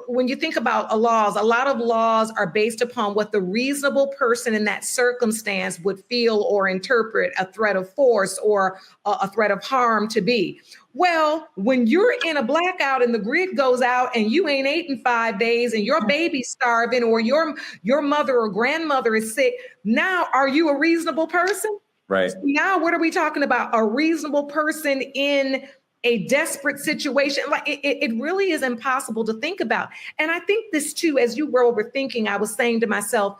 when you think about a lot of laws are based upon what the reasonable person in that circumstance would feel or interpret a threat of force or a threat of harm to be. Well, when you're in a blackout and the grid goes out and you ain't ate in 5 days and your baby's starving or your mother or grandmother is sick, now are you a reasonable person? Right. Now, what are we talking about? A reasonable person in a desperate situation. Like it really is impossible to think about. And I think this too, as you were overthinking, I was saying to myself,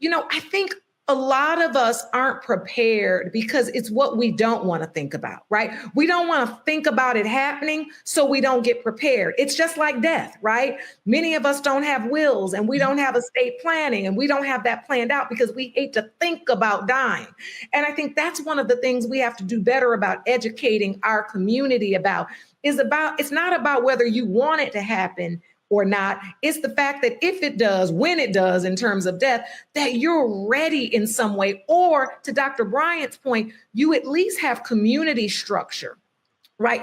I think a lot of us aren't prepared because it's what we don't want to think about, right? We don't want to think about it happening, so we don't get prepared. It's just like death, right? Many of us don't have wills and we don't have estate planning and we don't have that planned out because we hate to think about dying. And I think that's one of the things we have to do better about educating our community about. It's not about whether you want it to happen or not. It's the fact that if it does, when it does in terms of death, that you're ready in some way. Or to Dr. Bryant's point, you at least have community structure, right?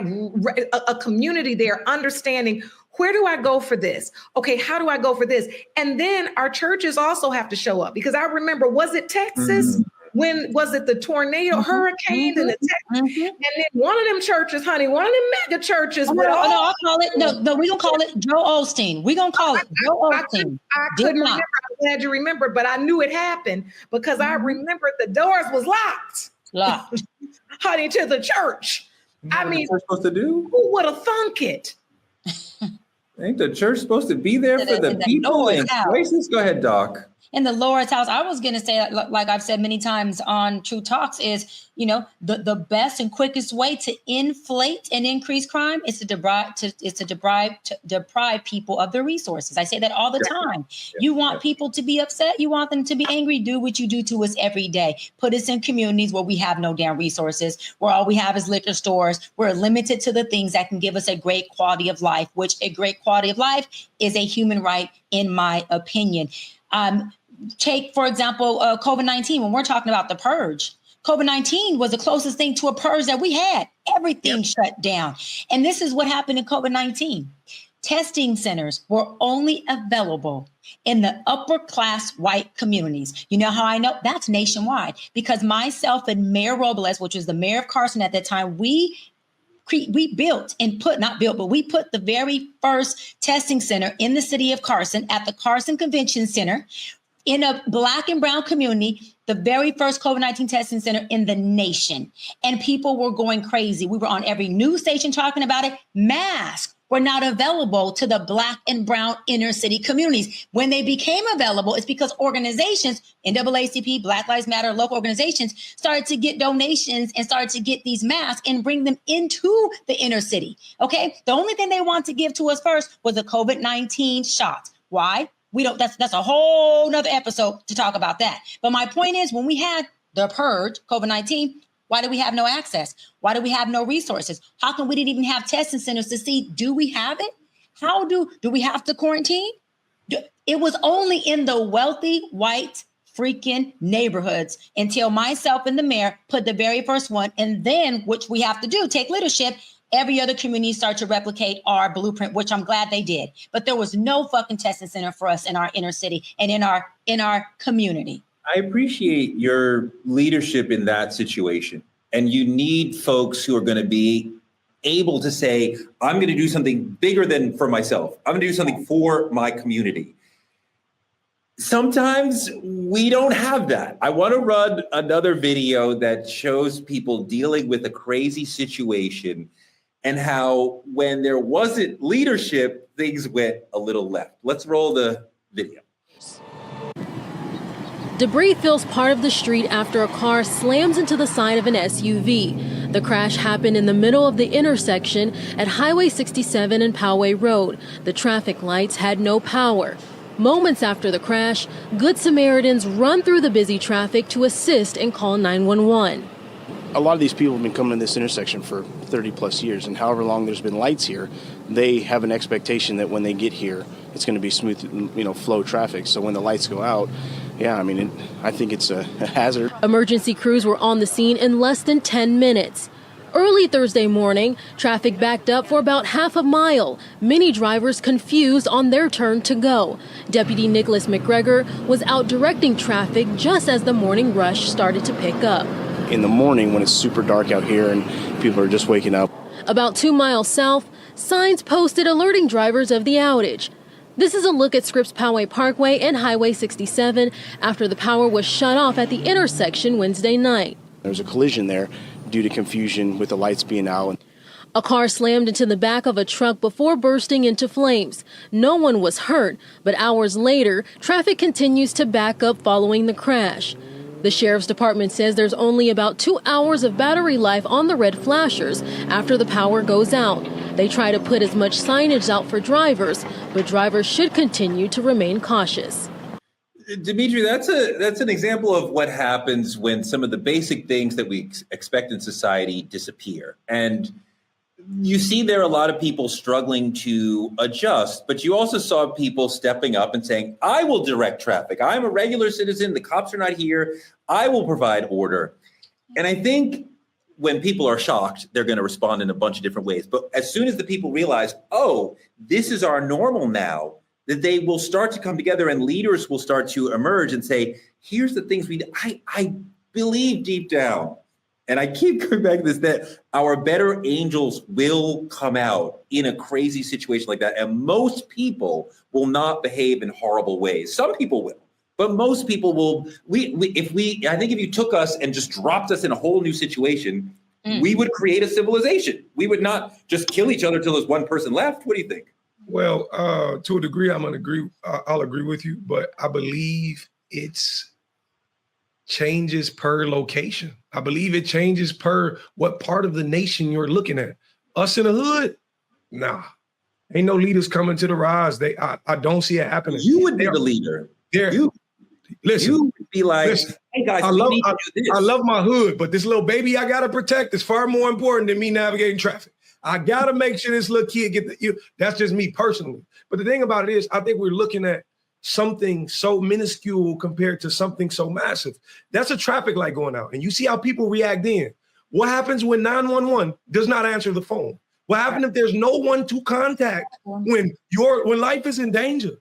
A community there understanding, where do I go for this? Okay, how do I go for this? And then our churches also have to show up because I remember, was it Texas? When was it the tornado, hurricane, and the and then one of them churches, honey, one of them mega churches. I'll call it. No, we gonna call it Joe Osteen. We gonna call it Joe Osteen. I couldn't remember. I'm glad you remembered, but I knew it happened because I remembered the doors was locked, honey, to the church. I mean, what supposed to do? Who would have thunk it? Ain't the church supposed to be there for the people in places? Go ahead, Doc. In the Lord's house, I was going to say, like I've said many times on True Talks, is, the best and quickest way to inflate and increase crime is to deprive people of their resources. I say that all the time. You want people to be upset. You want them to be angry. Do what you do to us every day. Put us in communities where we have no damn resources, where all we have is liquor stores. We're limited to the things that can give us a great quality of life, which a great quality of life is a human right, in my opinion. Take, for example, COVID-19, when we're talking about the purge. COVID-19 was the closest thing to a purge that we had. Everything shut down. And this is what happened in COVID-19. Testing centers were only available in the upper class white communities. You know how I know? That's nationwide. Because myself and Mayor Robles, which was the mayor of Carson at that time, we built the very first testing center in the city of Carson at the Carson Convention Center in a Black and brown community, the very first COVID-19 testing center in the nation. And people were going crazy. We were on every news station talking about it. Masks were not available to the Black and brown inner city communities. When they became available, it's because organizations, NAACP, Black Lives Matter, local organizations, started to get donations and started to get these masks and bring them into the inner city. Okay. The only thing they wanted to give to us first was the COVID-19 shots. Why? That's a whole nother episode to talk about that. But my point is, when we had the purge, COVID-19, why do we have no access? Why do we have no resources? How come we didn't even have testing centers to see, do we have it? How do we have to quarantine? It was only in the wealthy white freaking neighborhoods until myself and the mayor put the very first one. And then, which we have to do, take leadership. Every other community started to replicate our blueprint, which I'm glad they did. But there was no fucking testing center for us in our inner city and in our community. I appreciate your leadership in that situation. And you need folks who are going to be able to say, I'm going to do something bigger than for myself. I'm going to do something for my community. Sometimes we don't have that. I want to run another video that shows people dealing with a crazy situation and how when there wasn't leadership, things went a little left. Let's roll the video. Debris fills part of the street after a car slams into the side of an SUV. The crash happened in the middle of the intersection at Highway 67 and Poway Road. The traffic lights had no power. Moments after the crash, Good Samaritans run through the busy traffic to assist and call 911. A lot of these people have been coming to this intersection for 30 plus years, and however long there's been lights here, they have an expectation that when they get here, it's going to be smooth, flow traffic. So when the lights go out, yeah, I mean, I think it's a hazard. Emergency crews were on the scene in less than 10 minutes. Early Thursday morning, traffic backed up for about half a mile. Many drivers confused on their turn to go. Deputy Nicholas McGregor was out directing traffic just as the morning rush started to pick up. In the morning when it's super dark out here and people are just waking up. About 2 miles south, signs posted alerting drivers of the outage. This is a look at Scripps Poway Parkway and Highway 67 after the power was shut off at the intersection Wednesday night. There was a collision there due to confusion with the lights being out. A car slammed into the back of a truck before bursting into flames. No one was hurt, but hours later, traffic continues to back up following the crash. The sheriff's department says there's only about 2 hours of battery life on the red flashers after the power goes out. They try to put as much signage out for drivers, but drivers should continue to remain cautious. Dimitri, that's an example of what happens when some of the basic things that we expect in society disappear. And you see there are a lot of people struggling to adjust, but you also saw people stepping up and saying, I will direct traffic. I'm a regular citizen. The cops are not here. I will provide order. And I think when people are shocked, they're going to respond in a bunch of different ways. But as soon as the people realize, oh, this is our normal now, that they will start to come together and leaders will start to emerge and say, here's the things I believe deep down. And I keep coming back to this, that our better angels will come out in a crazy situation like that. And most people will not behave in horrible ways. Some people will, but most people will. I think if you took us and just dropped us in a whole new situation, we would create a civilization. We would not just kill each other till there's one person left. What do you think? Well, to a degree, I'll agree with you, but I believe it's changes per location. I believe it changes per what part of the nation you're looking at. Us in the hood, nah. Ain't no leaders coming to the rise. I don't see it happening. You would be the leader. Listen, you would be like, hey guys, I we need to do this. I love my hood, but this little baby I gotta protect is far more important than me navigating traffic. I gotta make sure this little kid that's just me personally. But the thing about it is, I think we're looking at something so minuscule compared to something so massive. That's a traffic light going out. And you see how people react then. What happens when 911 does not answer the phone? What happens if there's no one to contact when life is in danger?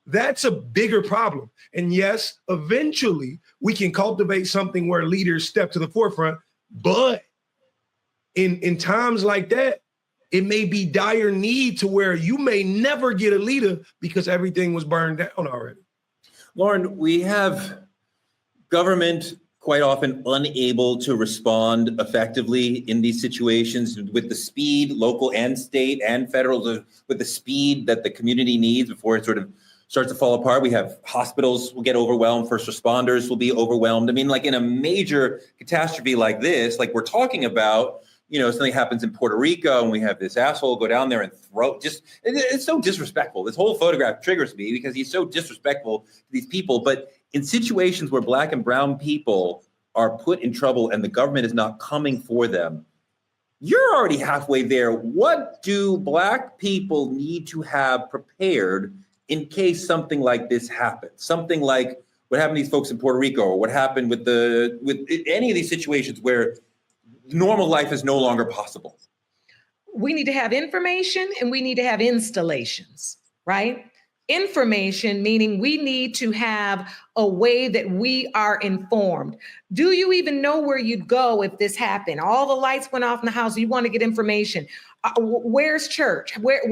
That's a bigger problem. And yes, eventually we can cultivate something where leaders step to the forefront. But in times like that, it may be dire need to where you may never get a leader because everything was burned down already. Lauren, we have government quite often unable to respond effectively in these situations with the speed, local and state and federal, with the speed that the community needs before it sort of starts to fall apart. We have hospitals will get overwhelmed, first responders will be overwhelmed. I mean, like in a major catastrophe like this, like we're talking about, something happens in Puerto Rico and we have this asshole go down there and it's so disrespectful. This whole photograph triggers me because he's so disrespectful to these people. But in situations where Black and brown people are put in trouble and the government is not coming for them, you're already halfway there. What do Black people need to have prepared in case something like this happens? Something like what happened to these folks in Puerto Rico, or what happened with any of these situations where normal life is no longer possible? We need to have information and we need to have installations, right? Information, meaning we need to have a way that we are informed. Do you even know where you'd go if this happened? All the lights went off in the house. You want to get information. Where's church? Where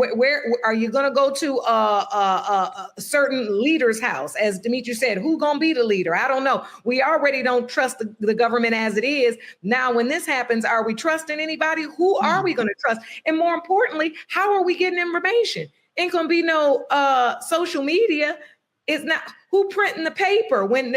are you going to go to a certain leader's house? As Demetri said, who going to be the leader? I don't know. We already don't trust the government as it is. Now, when this happens, are we trusting anybody? Who are we going to trust? And more importantly, how are we getting information? Ain't gonna be no social media. It's not who printing the paper when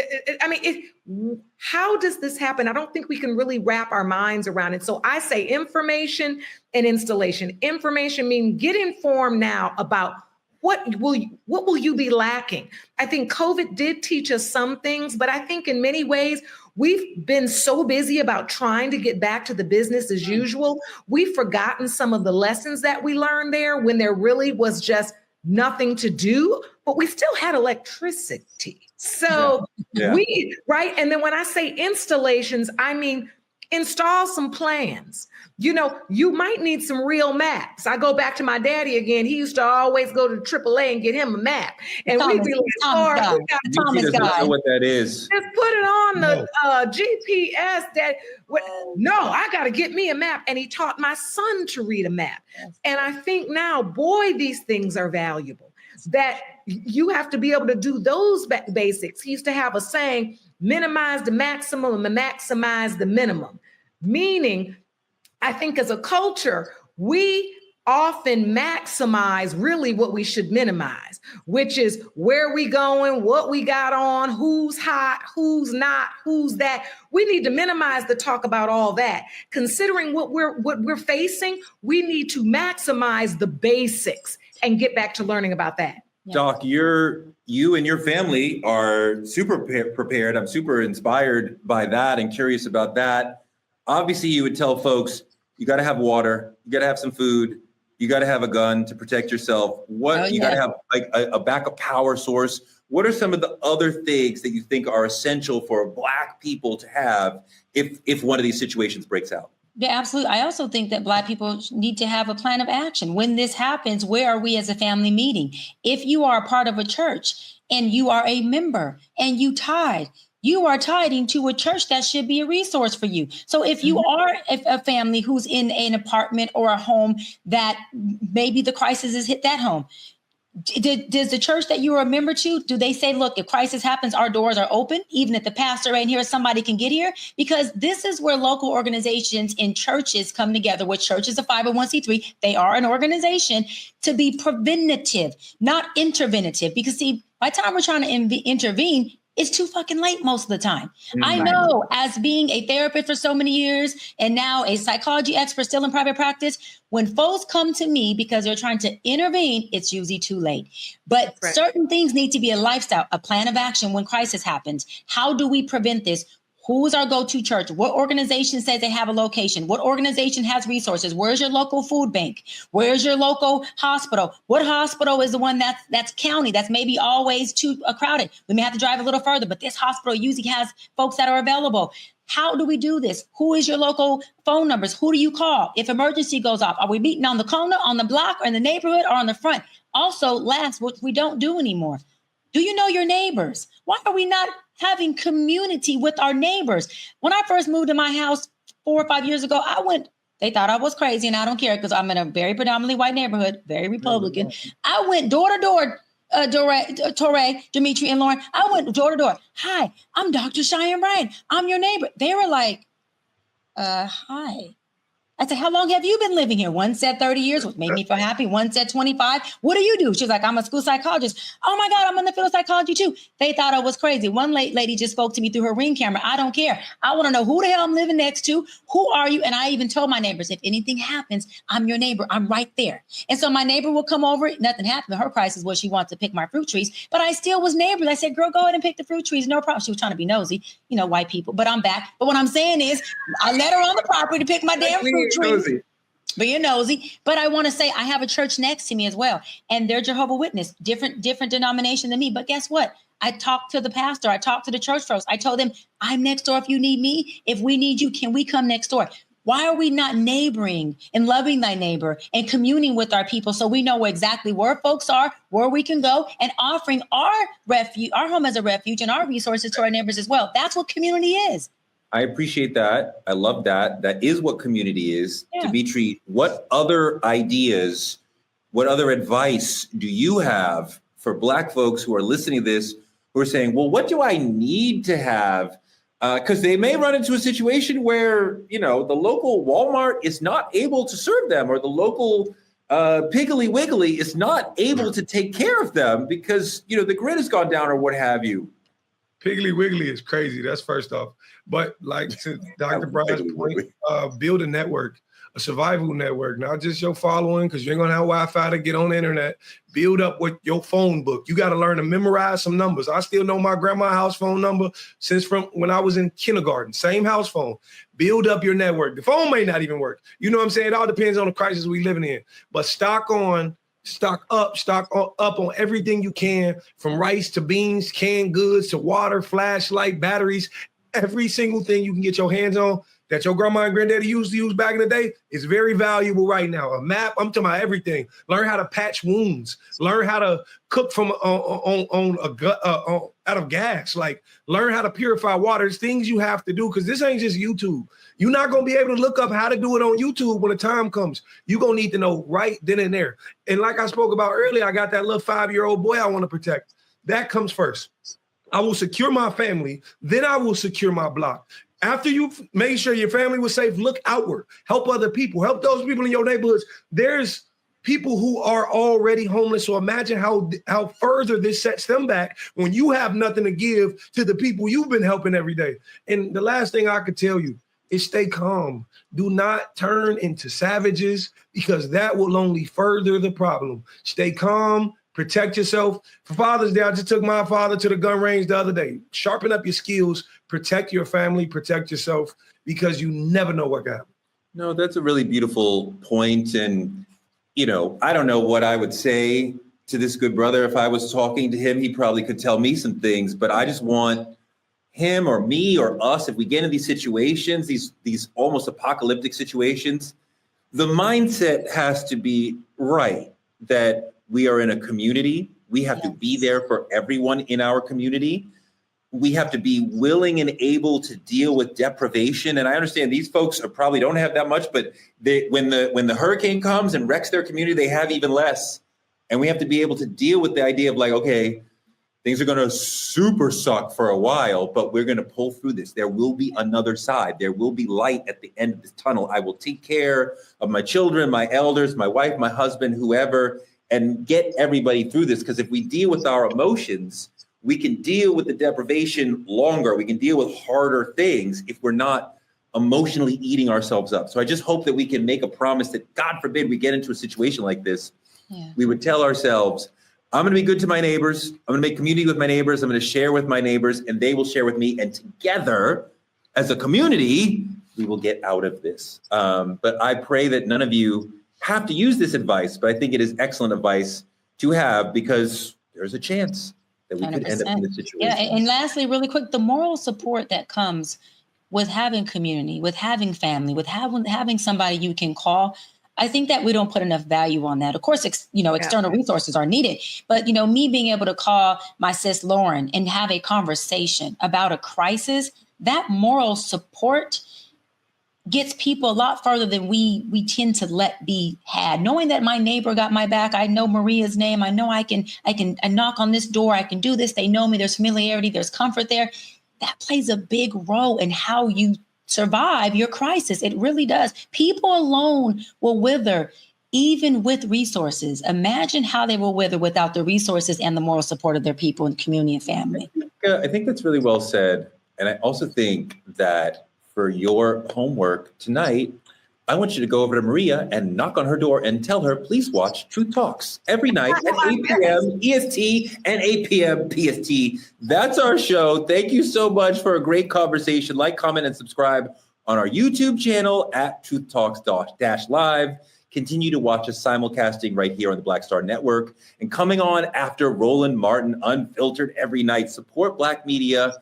how does this happen? I don't think we can really wrap our minds around it. So I say information and installation. Information means get informed now about what will you be lacking. I think COVID did teach us some things, but I think in many ways we've been so busy about trying to get back to the business as usual. We've forgotten some of the lessons that we learned there when there really was just nothing to do, but we still had electricity. So right. And then when I say installations, I mean, install some plans. You know, you might need some real maps. I go back to my daddy again. He used to always go to AAA and get him a map. And we'd be like, Thomas doesn't know what that is. Just put it on the GPS. No, I got to get me a map. And he taught my son to read a map. And I think now, boy, these things are valuable. That you have to be able to do those basics. He used to have a saying, minimize the maximum and maximize the minimum. Meaning, I think as a culture, we often maximize really what we should minimize, which is where we going, what we got on, who's hot, who's not, who's that. We need to minimize the talk about all that. Considering what we're facing, we need to maximize the basics and get back to learning about that. Doc, you and your family are super prepared. I'm super inspired by that and curious about that. Obviously, you would tell folks, you got to have water, you got to have some food, you got to have a gun to protect yourself. You got to have like a backup power source. What are some of the other things that you think are essential for Black people to have if one of these situations breaks out? Yeah, absolutely. I also think that Black people need to have a plan of action. When this happens, where are we as a family meeting? If you are a part of a church and you are a member and you tithe, you are tithing to a church that should be a resource for you. So if you are a family who's in an apartment or a home that maybe the crisis has hit that home, does the church that you are a member to, do they say, look, if crisis happens, our doors are open, even if the pastor ain't here, somebody can get here? Because this is where local organizations and churches come together, which church is a 501c3. They are an organization to be preventative, not interventive. Because see, by the time we're trying to intervene, it's too fucking late most of the time. I know, as being a therapist for so many years and now a psychology expert still in private practice, when folks come to me because they're trying to intervene, it's usually too late. But certain things need to be a lifestyle, a plan of action when crisis happens. How do we prevent this? Who's our go-to church? What organization says they have a location? What organization has resources? Where's your local food bank? Where's your local hospital? What hospital is the one that's county, that's maybe always too crowded? We may have to drive a little further, but this hospital usually has folks that are available. How do we do this? Who is your local phone numbers? Who do you call if emergency goes off? Are we meeting on the corner, on the block, or in the neighborhood, or on the front? Also, last, which we don't do anymore, do you know your neighbors? Why are we not having community with our neighbors? When I first moved to my house 4 or 5 years ago, they thought I was crazy, and I don't care because I'm in a very predominantly white neighborhood, very Republican. I went door to door, Torre, Demetri, and Lauren. I went door to door. Hi, I'm Dr. Cheyenne Bryan. I'm your neighbor. They were like, hi. I said, how long have you been living here? One said 30 years, which made me feel happy. One said 25. What do you do? She's like, I'm a school psychologist. Oh my God, I'm in the field of psychology too. They thought I was crazy. One lady just spoke to me through her Ring camera. I don't care. I want to know who the hell I'm living next to. Who are you? And I even told my neighbors, if anything happens, I'm your neighbor. I'm right there. And so my neighbor will come over. Nothing happened. Her crisis was she wants to pick my fruit trees, but I still was neighbors. I said, girl, go ahead and pick the fruit trees. No problem. She was trying to be nosy, white people, but I'm back. But what I'm saying is I let her on the property to pick my damn fruit trees. But you're nosy. But I want to say I have a church next to me as well. And they're Jehovah's Witness, different denomination than me. But guess what? I talked to the pastor. I talked to the church folks. I told them, I'm next door if you need me. If we need you, can we come next door? Why are we not neighboring and loving thy neighbor and communing with our people so we know exactly where folks are, where we can go, and offering our refuge, our home as a refuge, and our resources to our neighbors as well? That's what community is. I appreciate that. I love that. That is what community is. Yeah. Dimitri, what other ideas, what other advice do you have for Black folks who are listening to this, who are saying, well, what do I need to have? Because they may run into a situation where, the local Walmart is not able to serve them, or the local Piggly Wiggly is not able to take care of them because, the grid has gone down or what have you. Piggly Wiggly is crazy. That's first off. But like to Dr. Brian's point, build a network, a survival network, not just your following, because you ain't gonna have Wi-Fi to get on the internet. Build up with your phone book. You got to learn to memorize some numbers. I still know my grandma's house phone number since from when I was in kindergarten. Same house phone. Build up your network. The phone may not even work. You know what I'm saying? It all depends on the crisis we living in. But stock up on everything you can, from rice to beans, canned goods to water, flashlight, batteries. Every single thing you can get your hands on that your grandma and granddaddy used to use back in the day is very valuable right now. A map, I'm talking about everything. Learn how to patch wounds. Learn how to cook from out of gas. Like, learn how to purify water. It's things you have to do, because this ain't just YouTube. You're not going to be able to look up how to do it on YouTube when the time comes. You're going to need to know right then and there. And like I spoke about earlier, I got that little 5-year-old boy I want to protect. That comes first. I will secure my family, then I will secure my block. After you've made sure your family was safe, look outward. Help other people. Help those people in your neighborhoods. There's people who are already homeless. So imagine how further this sets them back when you have nothing to give to the people you've been helping every day. And the last thing I could tell you is stay calm. Do not turn into savages, because that will only further the problem. Stay calm. Protect yourself. For Father's Day, I just took my father to the gun range the other day. Sharpen up your skills. Protect your family. Protect yourself, because you never know what can happen. No, that's a really beautiful point. And, I don't know what I would say to this good brother. If I was talking to him, he probably could tell me some things. But I just want him or me or us, if we get in these situations, these almost apocalyptic situations, the mindset has to be right, that we are in a community. We have to be there for everyone in our community. We have to be willing and able to deal with deprivation. And I understand these folks probably don't have that much, but when the hurricane comes and wrecks their community, they have even less. And we have to be able to deal with the idea of like, okay, things are going to super suck for a while, but we're going to pull through this. There will be another side. There will be light at the end of this tunnel. I will take care of my children, my elders, my wife, my husband, whoever, and get everybody through this. Because if we deal with our emotions, we can deal with the deprivation longer. We can deal with harder things if we're not emotionally eating ourselves up. So I just hope that we can make a promise that, God forbid, we get into a situation like this. Yeah. We would tell ourselves, I'm going to be good to my neighbors. I'm going to make community with my neighbors. I'm going to share with my neighbors, and they will share with me. And together, as a community, we will get out of this. But I pray that none of you have to use this advice, but I think it is excellent advice to have, because there's a chance that we 100%. Could end up in this situation. Yeah, and lastly, really quick, the moral support that comes with having community, with having family, with having somebody you can call. I think that we don't put enough value on that. Of course, external resources are needed, but me being able to call my sis Lauren and have a conversation about a crisis, that moral support gets people a lot further than we tend to let be had. Knowing that my neighbor got my back, I know Maria's name, I know I knock on this door, I can do this, they know me, there's familiarity, there's comfort there. That plays a big role in how you survive your crisis. It really does. People alone will wither, even with resources. Imagine how they will wither without the resources and the moral support of their people and community and family. I think that's really well said. And I also think that for your homework tonight, I want you to go over to Maria and knock on her door and tell her, please watch Truth Talks every night at 8 p.m. EST and 8 p.m. PST. That's our show. Thank you so much for a great conversation. Like, comment, and subscribe on our YouTube channel at Truth Talks-Live. Continue to watch us simulcasting right here on the Black Star Network. And coming on after Roland Martin Unfiltered every night. Support Black media.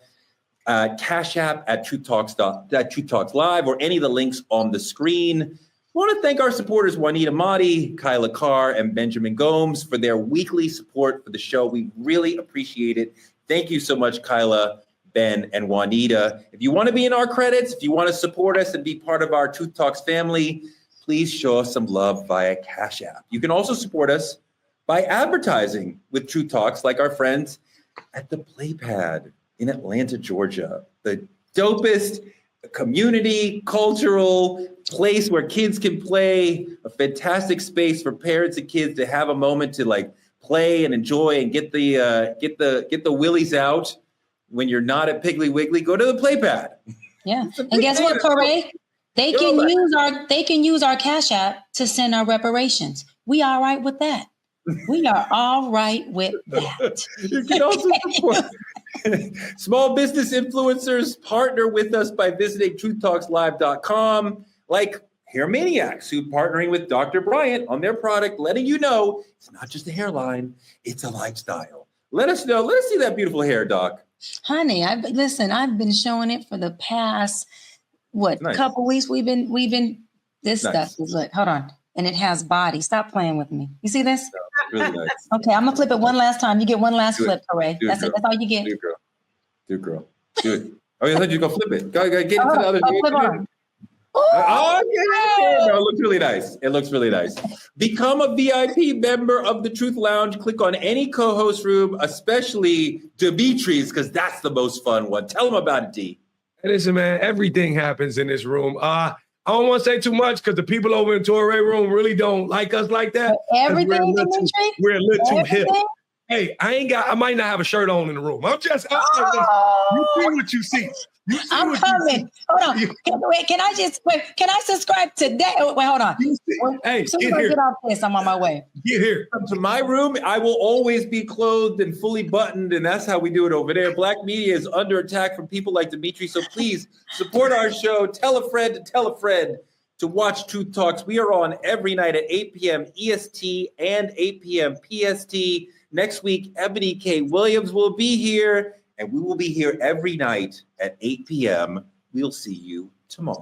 Cash App at Truth Talks Live, or any of the links on the screen. I want to thank our supporters, Juanita Motti, Kyla Carr, and Benjamin Gomes, for their weekly support for the show. We really appreciate it. Thank you so much, Kyla, Ben, and Juanita. If you want to be in our credits, if you want to support us and be part of our Truth Talks family, please show us some love via Cash App. You can also support us by advertising with Truth Talks, like our friends at the Playpad in Atlanta, Georgia, the dopest community, cultural place where kids can play, a fantastic space for parents and kids to have a moment to like play and enjoy and get the willies out. When you're not at Piggly Wiggly, go to the Playpad. Yeah, and guess what, Corey? They can use our Cash App to send our reparations. We all right with that. We are all right with that. You can also support small business influencers. Partner with us by visiting truthtalkslive.com, like Hair Maniacs, who partnering with Dr. Bryant on their product, letting you know it's not just a hairline, it's a lifestyle. Let us know. Let us see that beautiful hair, Doc. Honey, I've been showing it for the past couple weeks. We've been this stuff is like, hold on. And it has body. Stop playing with me. You see this? No, really nice. Okay, I'm gonna flip it one last time. You get one last flip, Hooray. That's it. That's all you get. Do it, girl. Do it. Oh, I thought you were gonna flip it. Go get into the other. Flip on. Oh, yeah. No, it looks really nice. It looks really nice. Become a VIP member of the Truth Lounge. Click on any co-host room, especially Dimitri's, because that's the most fun one. Tell them about it, D. Listen, man, everything happens in this room. I don't want to say too much because the people over in Torrey room really don't like us like that. Everything, we're a little too hip. Hey, I might not have a shirt on in the room. You see what you see. I'm coming. Hold on. Can I subscribe today? Wait, hold on. Hey, get here. Get off this. I'm on my way. Get here. Come to my room. I will always be clothed and fully buttoned, and that's how we do it over there. Black media is under attack from people like Dimitri, so please support our show. Tell a friend to watch Truth Talks. We are on every night at 8 p.m. EST and 8 p.m. PST. Next week, Ebony K. Williams will be here. And we will be here every night at 8 p.m. We'll see you tomorrow.